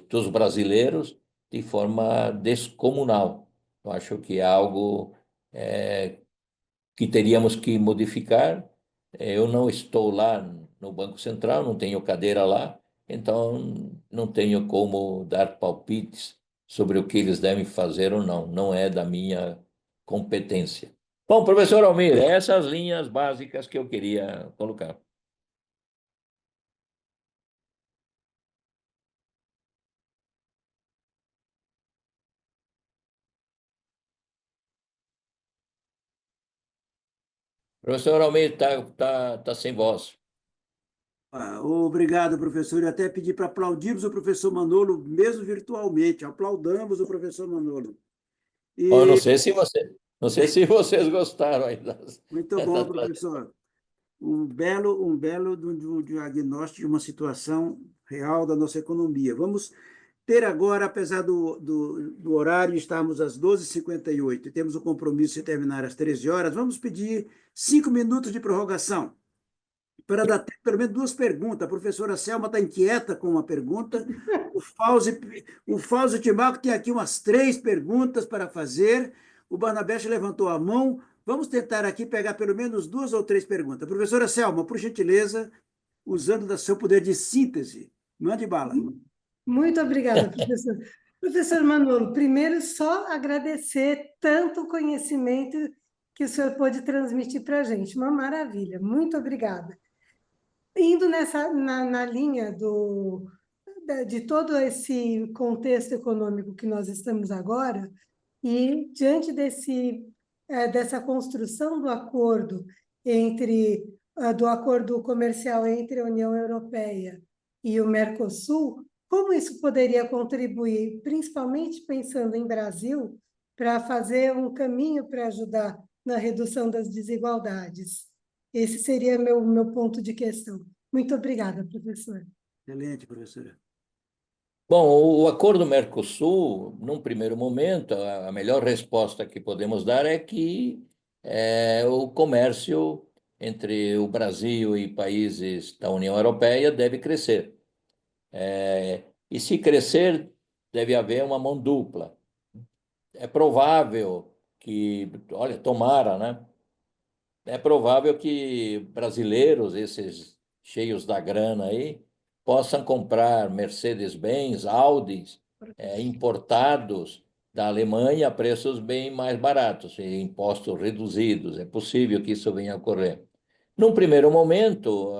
dos brasileiros de forma descomunal. Eu acho que é algo que teríamos que modificar. Eu não estou lá no Banco Central, não tenho cadeira lá, então não tenho como dar palpites sobre o que eles devem fazer ou não. Não é da minha competência. Bom, professor Almir, essas linhas básicas que eu queria colocar. Professor Almir tá sem voz. Obrigado, professor. Eu até pedi para aplaudirmos o professor Manolo, mesmo virtualmente. Aplaudamos o professor Manolo. Eu não sei se vocês gostaram aí Muito bom, professor. Um belo diagnóstico de uma situação real da nossa economia. Vamos ter agora, apesar do horário, estarmos às 12h58 e temos o compromisso de terminar às 13 horas, vamos pedir 5 minutos de prorrogação para dar pelo menos 2 perguntas. A professora Selma está inquieta com uma pergunta. O Fausto Timaco tem aqui umas 3 perguntas para fazer. O Barnabé levantou a mão. Vamos tentar aqui pegar pelo menos 2 ou 3 perguntas. Professora Selma, por gentileza, usando do seu poder de síntese, mande bala. Muito obrigada, professor. Professor Manolo, primeiro só agradecer tanto o conhecimento que o senhor pôde transmitir para a gente. Uma maravilha. Muito obrigada. Indo na linha de todo esse contexto econômico que nós estamos agora, e diante dessa construção do acordo do acordo comercial entre a União Europeia e o Mercosul, como isso poderia contribuir, principalmente pensando em Brasil, para fazer um caminho para ajudar na redução das desigualdades? Esse seria meu ponto de questão. Muito obrigada, professor. Excelente, professora. Bom, o acordo Mercosul, num primeiro momento, a melhor resposta que podemos dar é que o comércio entre o Brasil e países da União Europeia deve crescer. E se crescer, deve haver uma mão dupla. É provável que, olha, tomara, né? É provável que brasileiros, esses cheios da grana aí, possam comprar Mercedes-Benz, Audis, importados da Alemanha a preços bem mais baratos, e impostos reduzidos. É possível que isso venha a ocorrer. Num primeiro momento,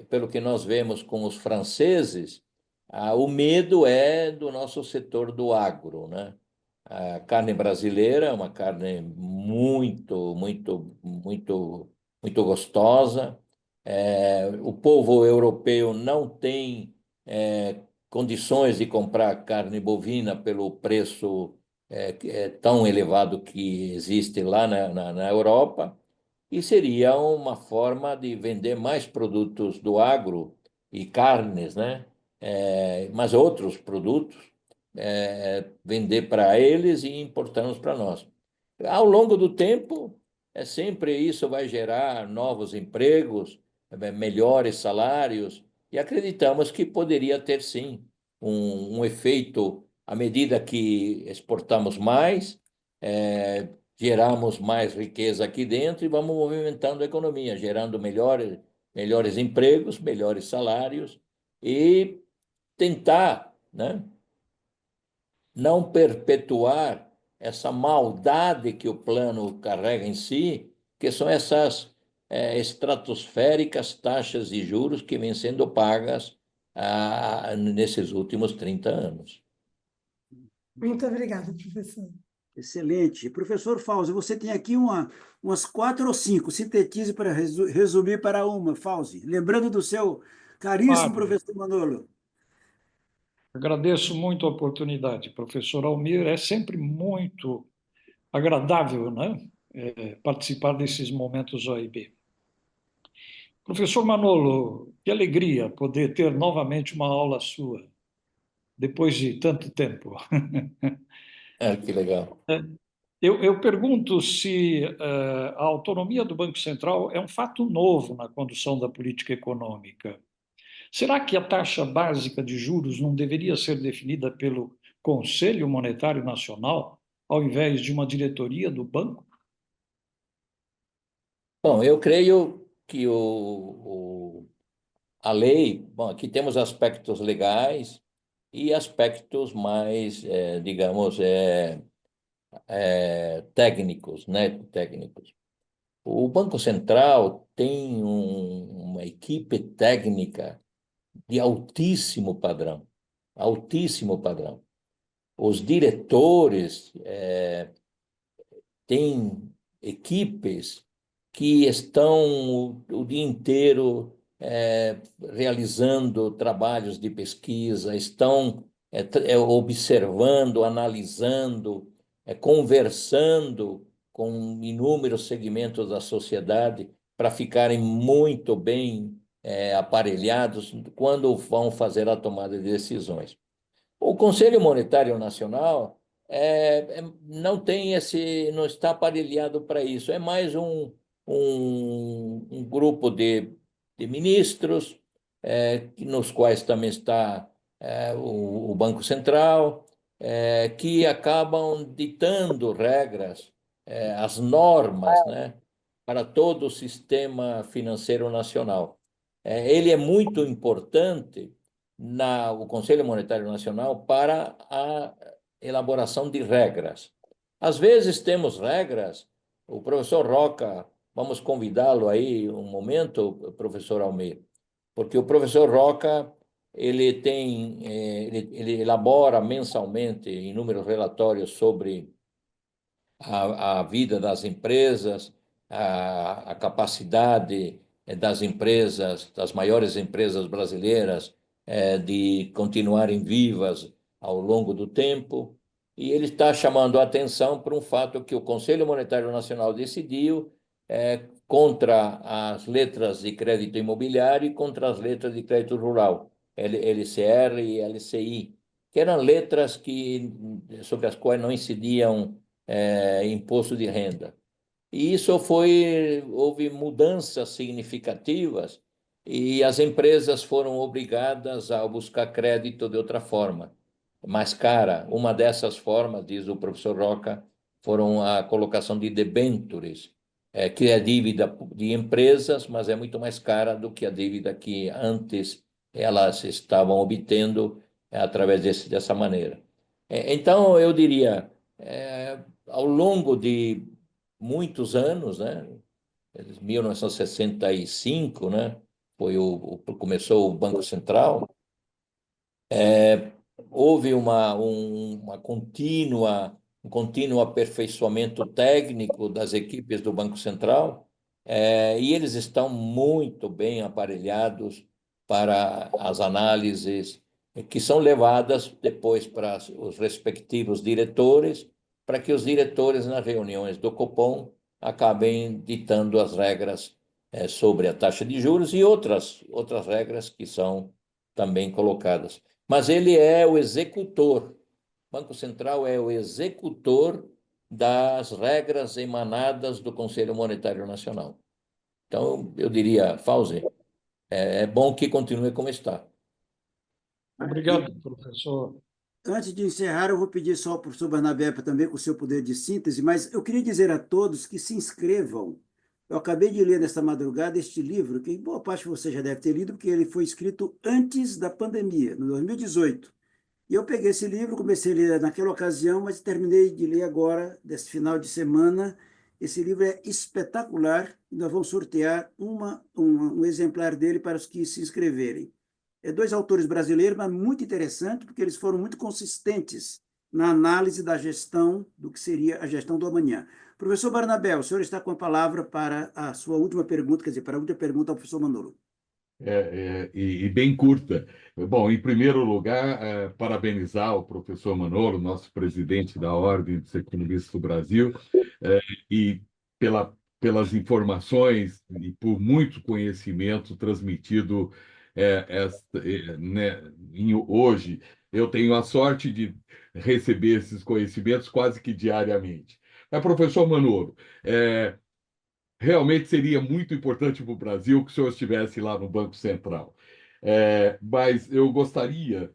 pelo que nós vemos com os franceses, o medo é do nosso setor do agro, né? A carne brasileira é uma carne muito, muito, muito, muito gostosa. O povo europeu não tem condições de comprar carne bovina pelo preço tão elevado que existe lá na Europa, e seria uma forma de vender mais produtos do agro e carnes, né? Mas outros produtos, vender para eles e importamos para nós. Ao longo do tempo, sempre isso vai gerar novos empregos, melhores salários, e acreditamos que poderia ter, sim, um efeito à medida que exportamos mais, geramos mais riqueza aqui dentro e vamos movimentando a economia, gerando melhores empregos, melhores salários e tentar, né, não perpetuar essa maldade que o plano carrega em si, que são essas estratosféricas taxas de juros que vêm sendo pagas nesses últimos 30 anos. Muito obrigada, professor. Excelente. Professor Fauzi, você tem aqui umas 4 ou 5. Sintetize para resumir para uma, Fauzi. Lembrando do seu caríssimo Claro. professor Manolo. Agradeço muito a oportunidade, professor Almir. É sempre muito agradável, né, participar desses momentos OIB. Professor Manolo, que alegria poder ter novamente uma aula sua, depois de tanto tempo. Que legal. Eu pergunto se a autonomia do Banco Central é um fato novo na condução da política econômica. Será que a taxa básica de juros não deveria ser definida pelo Conselho Monetário Nacional, ao invés de uma diretoria do banco? Bom, eu creio que a lei, bom, aqui temos aspectos legais e aspectos mais, digamos, técnicos, né? Técnicos. O Banco Central tem uma equipe técnica de altíssimo padrão, altíssimo padrão. Os diretores têm equipes que estão o dia inteiro realizando trabalhos de pesquisa, estão observando, analisando, conversando com inúmeros segmentos da sociedade para ficarem muito bem aparelhados quando vão fazer a tomada de decisões. O Conselho Monetário Nacional não tem não está aparelhado para isso. É mais um grupo de ministros, nos quais também está o Banco Central, que acabam ditando regras, as normas, né, para todo o sistema financeiro nacional. Ele é muito importante o Conselho Monetário Nacional para a elaboração de regras. Às vezes temos regras, o professor Roca, vamos convidá-lo aí um momento, professor Almir, porque o professor Roca ele elabora mensalmente inúmeros relatórios sobre a vida das empresas, a capacidade das empresas, das maiores empresas brasileiras, de continuarem vivas ao longo do tempo. E ele está chamando a atenção para um fato que o Conselho Monetário Nacional decidiu contra as letras de crédito imobiliário e contra as letras de crédito rural, LCR e LCI, que eram letras sobre as quais não incidiam imposto de renda. E isso houve mudanças significativas e as empresas foram obrigadas a buscar crédito de outra forma, mais cara. Uma dessas formas, diz o professor Roca, foram a colocação de debêntures, que é dívida de empresas, mas é muito mais cara do que a dívida que antes elas estavam obtendo através dessa maneira. Então, eu diria, ao longo de muitos anos, né, 1965, né, começou o Banco Central, houve um contínuo aperfeiçoamento técnico das equipes do Banco Central, e eles estão muito bem aparelhados para as análises que são levadas depois para os respectivos diretores, para que os diretores, nas reuniões do Copom, acabem ditando as regras sobre a taxa de juros e outras regras que são também colocadas. Mas ele é o executor. O Banco Central é o executor das regras emanadas do Conselho Monetário Nacional. Então, eu diria, Fauzi, é bom que continue como está. Obrigado, professor. Antes de encerrar, eu vou pedir só ao professor Barnabé também com o seu poder de síntese, mas eu queria dizer a todos que se inscrevam. Eu acabei de ler nesta madrugada este livro, que boa parte de você já deve ter lido, porque ele foi escrito antes da pandemia, no 2018. E eu peguei esse livro, comecei a ler naquela ocasião, mas terminei de ler agora, desse final de semana. Esse livro é espetacular e nós vamos sortear um exemplar dele para os que se inscreverem. É dois autores brasileiros, mas muito interessante, porque eles foram muito consistentes na análise da gestão, do que seria a gestão do amanhã. Professor Barnabé, o senhor está com a palavra para a sua última pergunta, quer dizer, para a última pergunta ao professor Manolo. E bem curta. Bom, em primeiro lugar, parabenizar o professor Manolo, nosso presidente da Ordem dos Economistas do Brasil, e pelas informações e por muito conhecimento transmitido hoje. Eu tenho a sorte de receber esses conhecimentos quase que diariamente. Mas, professor Manolo, realmente seria muito importante para o Brasil que o senhor estivesse lá no Banco Central. Mas eu gostaria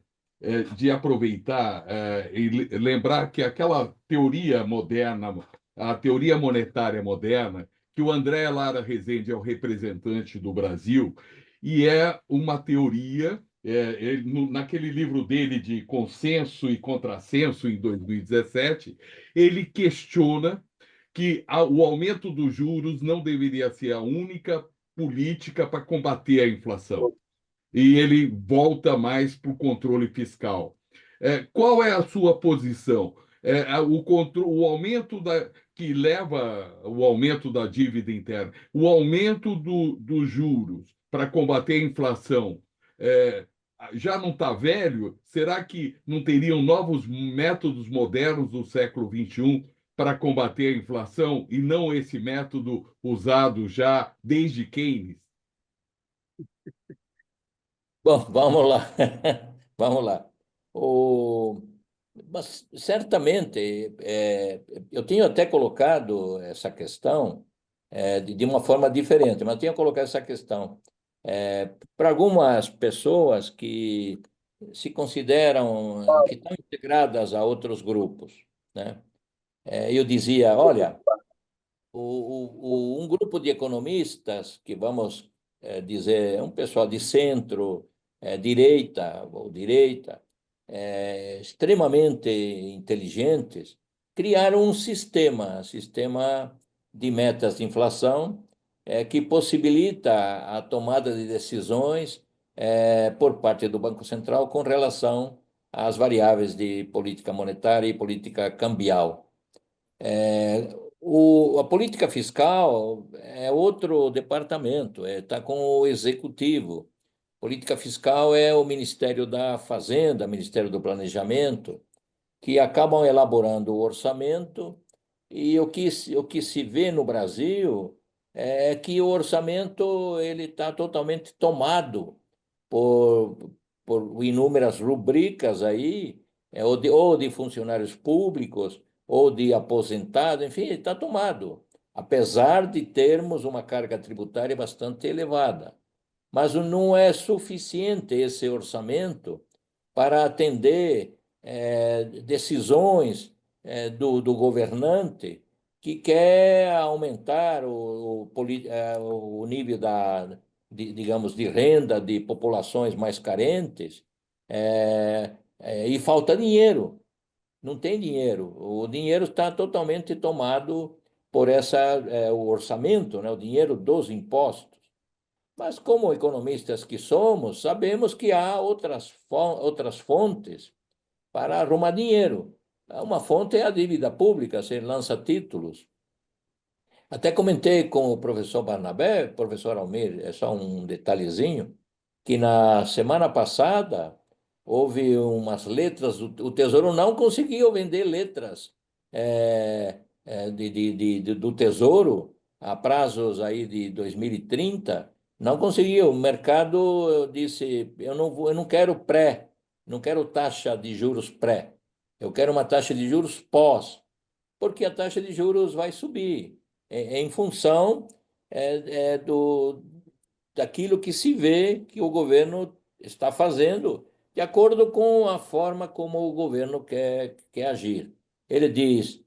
de aproveitar e lembrar que aquela teoria moderna, a teoria monetária moderna, que o André Lara Rezende é o representante do Brasil, e é uma teoria, naquele livro dele de Consenso e Contrassenso, em 2017, ele questiona que o aumento dos juros não deveria ser a única política para combater a inflação. E ele volta mais para o controle fiscal. Qual é a sua posição? O aumento que leva o aumento da dívida interna, o aumento dos juros para combater a inflação, já não está velho? Será que não teriam novos métodos modernos do século XXI para combater a inflação e não esse método usado já desde Keynes? Bom, vamos lá. Vamos lá. Mas certamente, eu tenho até colocado essa questão de uma forma diferente, mas eu tenho colocado essa questão para algumas pessoas que se consideram que estão integradas a outros grupos, né? Eu dizia, olha, um grupo de economistas, que vamos dizer, um pessoal de centro, direita, extremamente inteligentes, criaram um sistema de metas de inflação que possibilita a tomada de decisões por parte do Banco Central com relação às variáveis de política monetária e política cambial. A política fiscal é outro departamento, está com o executivo. Política fiscal é o Ministério da Fazenda, Ministério do Planejamento, que acabam elaborando o orçamento, e o que se vê no Brasil é que o orçamento ele está totalmente tomado por, por inúmeras rubricas aí, ou de funcionários públicos, ou de aposentados, enfim, está tomado, apesar de termos uma carga tributária bastante elevada. Mas não é suficiente esse orçamento para atender decisões do governante que quer aumentar o nível digamos, de renda de populações mais carentes, e falta dinheiro. Não tem dinheiro. O dinheiro está totalmente tomado por o orçamento, né? O dinheiro dos impostos. Mas, como economistas que somos, sabemos que há outras fontes para arrumar dinheiro. Uma fonte é a dívida pública, você lança títulos. Até comentei com o professor Barnabé, professor Almir, é só um detalhezinho, que na semana passada houve umas letras, o Tesouro não conseguiu vender letras do Tesouro a prazos aí de 2030, não conseguiu. O mercado disse, eu não quero não quero taxa de juros pré, eu quero uma taxa de juros pós, porque a taxa de juros vai subir em função daquilo que se vê que o governo está fazendo, de acordo com a forma como o governo quer agir. Ele diz,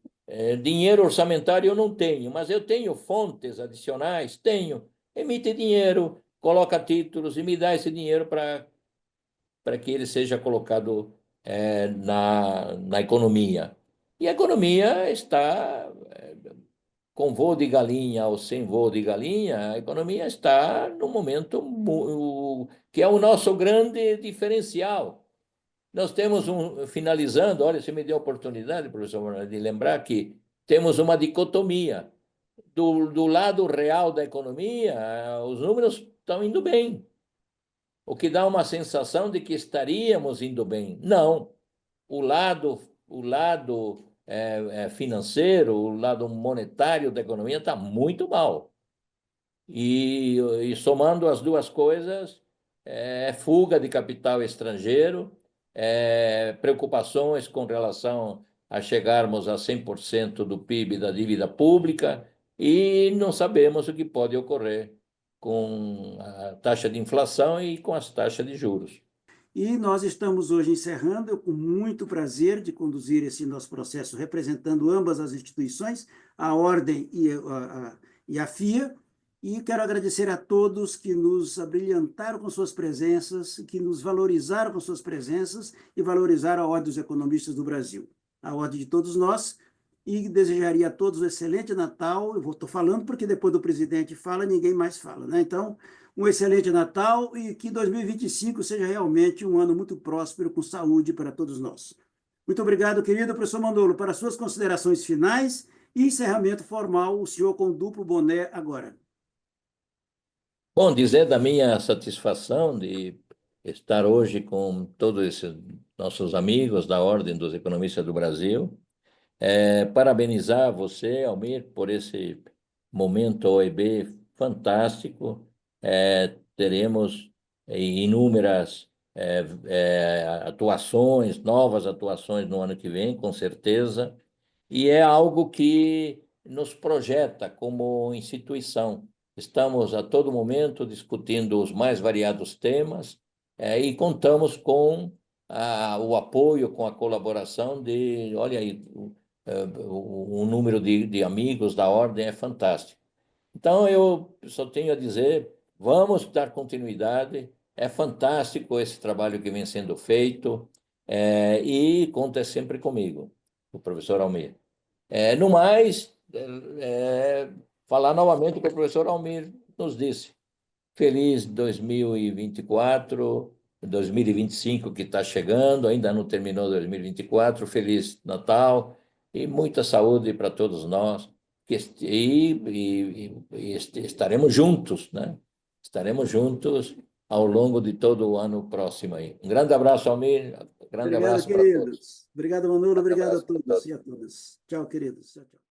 dinheiro orçamentário eu não tenho, mas eu tenho fontes adicionais? Tenho. Emite dinheiro, coloca títulos e me dá esse dinheiro para que ele seja colocado na economia. E a economia está com voo de galinha ou sem voo de galinha, a economia está no momento que é o nosso grande diferencial. Nós temos finalizando, olha, você me deu a oportunidade, professor, de lembrar que temos uma dicotomia. Do lado real da economia, os números estão indo bem, o que dá uma sensação de que estaríamos indo bem. Não, o lado financeiro, o lado monetário da economia está muito mal. E somando as duas coisas, fuga de capital estrangeiro, preocupações com relação a chegarmos a 100% do PIB da dívida pública, e não sabemos o que pode ocorrer com a taxa de inflação e com as taxas de juros. E nós estamos hoje encerrando, eu com muito prazer de conduzir esse nosso processo, representando ambas as instituições, a Ordem e a FIA, e quero agradecer a todos que nos abrilhantaram com suas presenças, que nos valorizaram com suas presenças e valorizaram a Ordem dos Economistas do Brasil, a ordem de todos nós, e desejaria a todos um excelente Natal. Eu estou falando porque depois do presidente fala, ninguém mais fala, né? Então, um excelente Natal e que 2025 seja realmente um ano muito próspero, com saúde para todos nós. Muito obrigado, querido professor Manolo. Para suas considerações finais e encerramento formal, o senhor com duplo boné agora. Bom, dizer da minha satisfação de estar hoje com todos esses nossos amigos da Ordem dos Economistas do Brasil. Parabenizar você, Almir, por esse momento OEB fantástico. Teremos inúmeras atuações, novas atuações no ano que vem, com certeza, e é algo que nos projeta como instituição. Estamos a todo momento discutindo os mais variados temas e contamos com o apoio, com a colaboração de, olha aí, o número de amigos da Ordem é fantástico. Então, eu só tenho a dizer, vamos dar continuidade, é fantástico esse trabalho que vem sendo feito, e conta sempre comigo, o professor Almir. No mais, falar novamente o que o professor Almir nos disse. Feliz 2024, 2025 que está chegando, ainda não terminou 2024, Feliz Natal e muita saúde para todos nós. Estaremos juntos, né? Estaremos juntos ao longo de todo o ano próximo aí. Um grande abraço, Almir. Grande Obrigado, abraço para todos. queridos. Obrigado, Manolo. Obrigado a Abraço para todos todos. e a todas. Tchau, queridos. Tchau, tchau.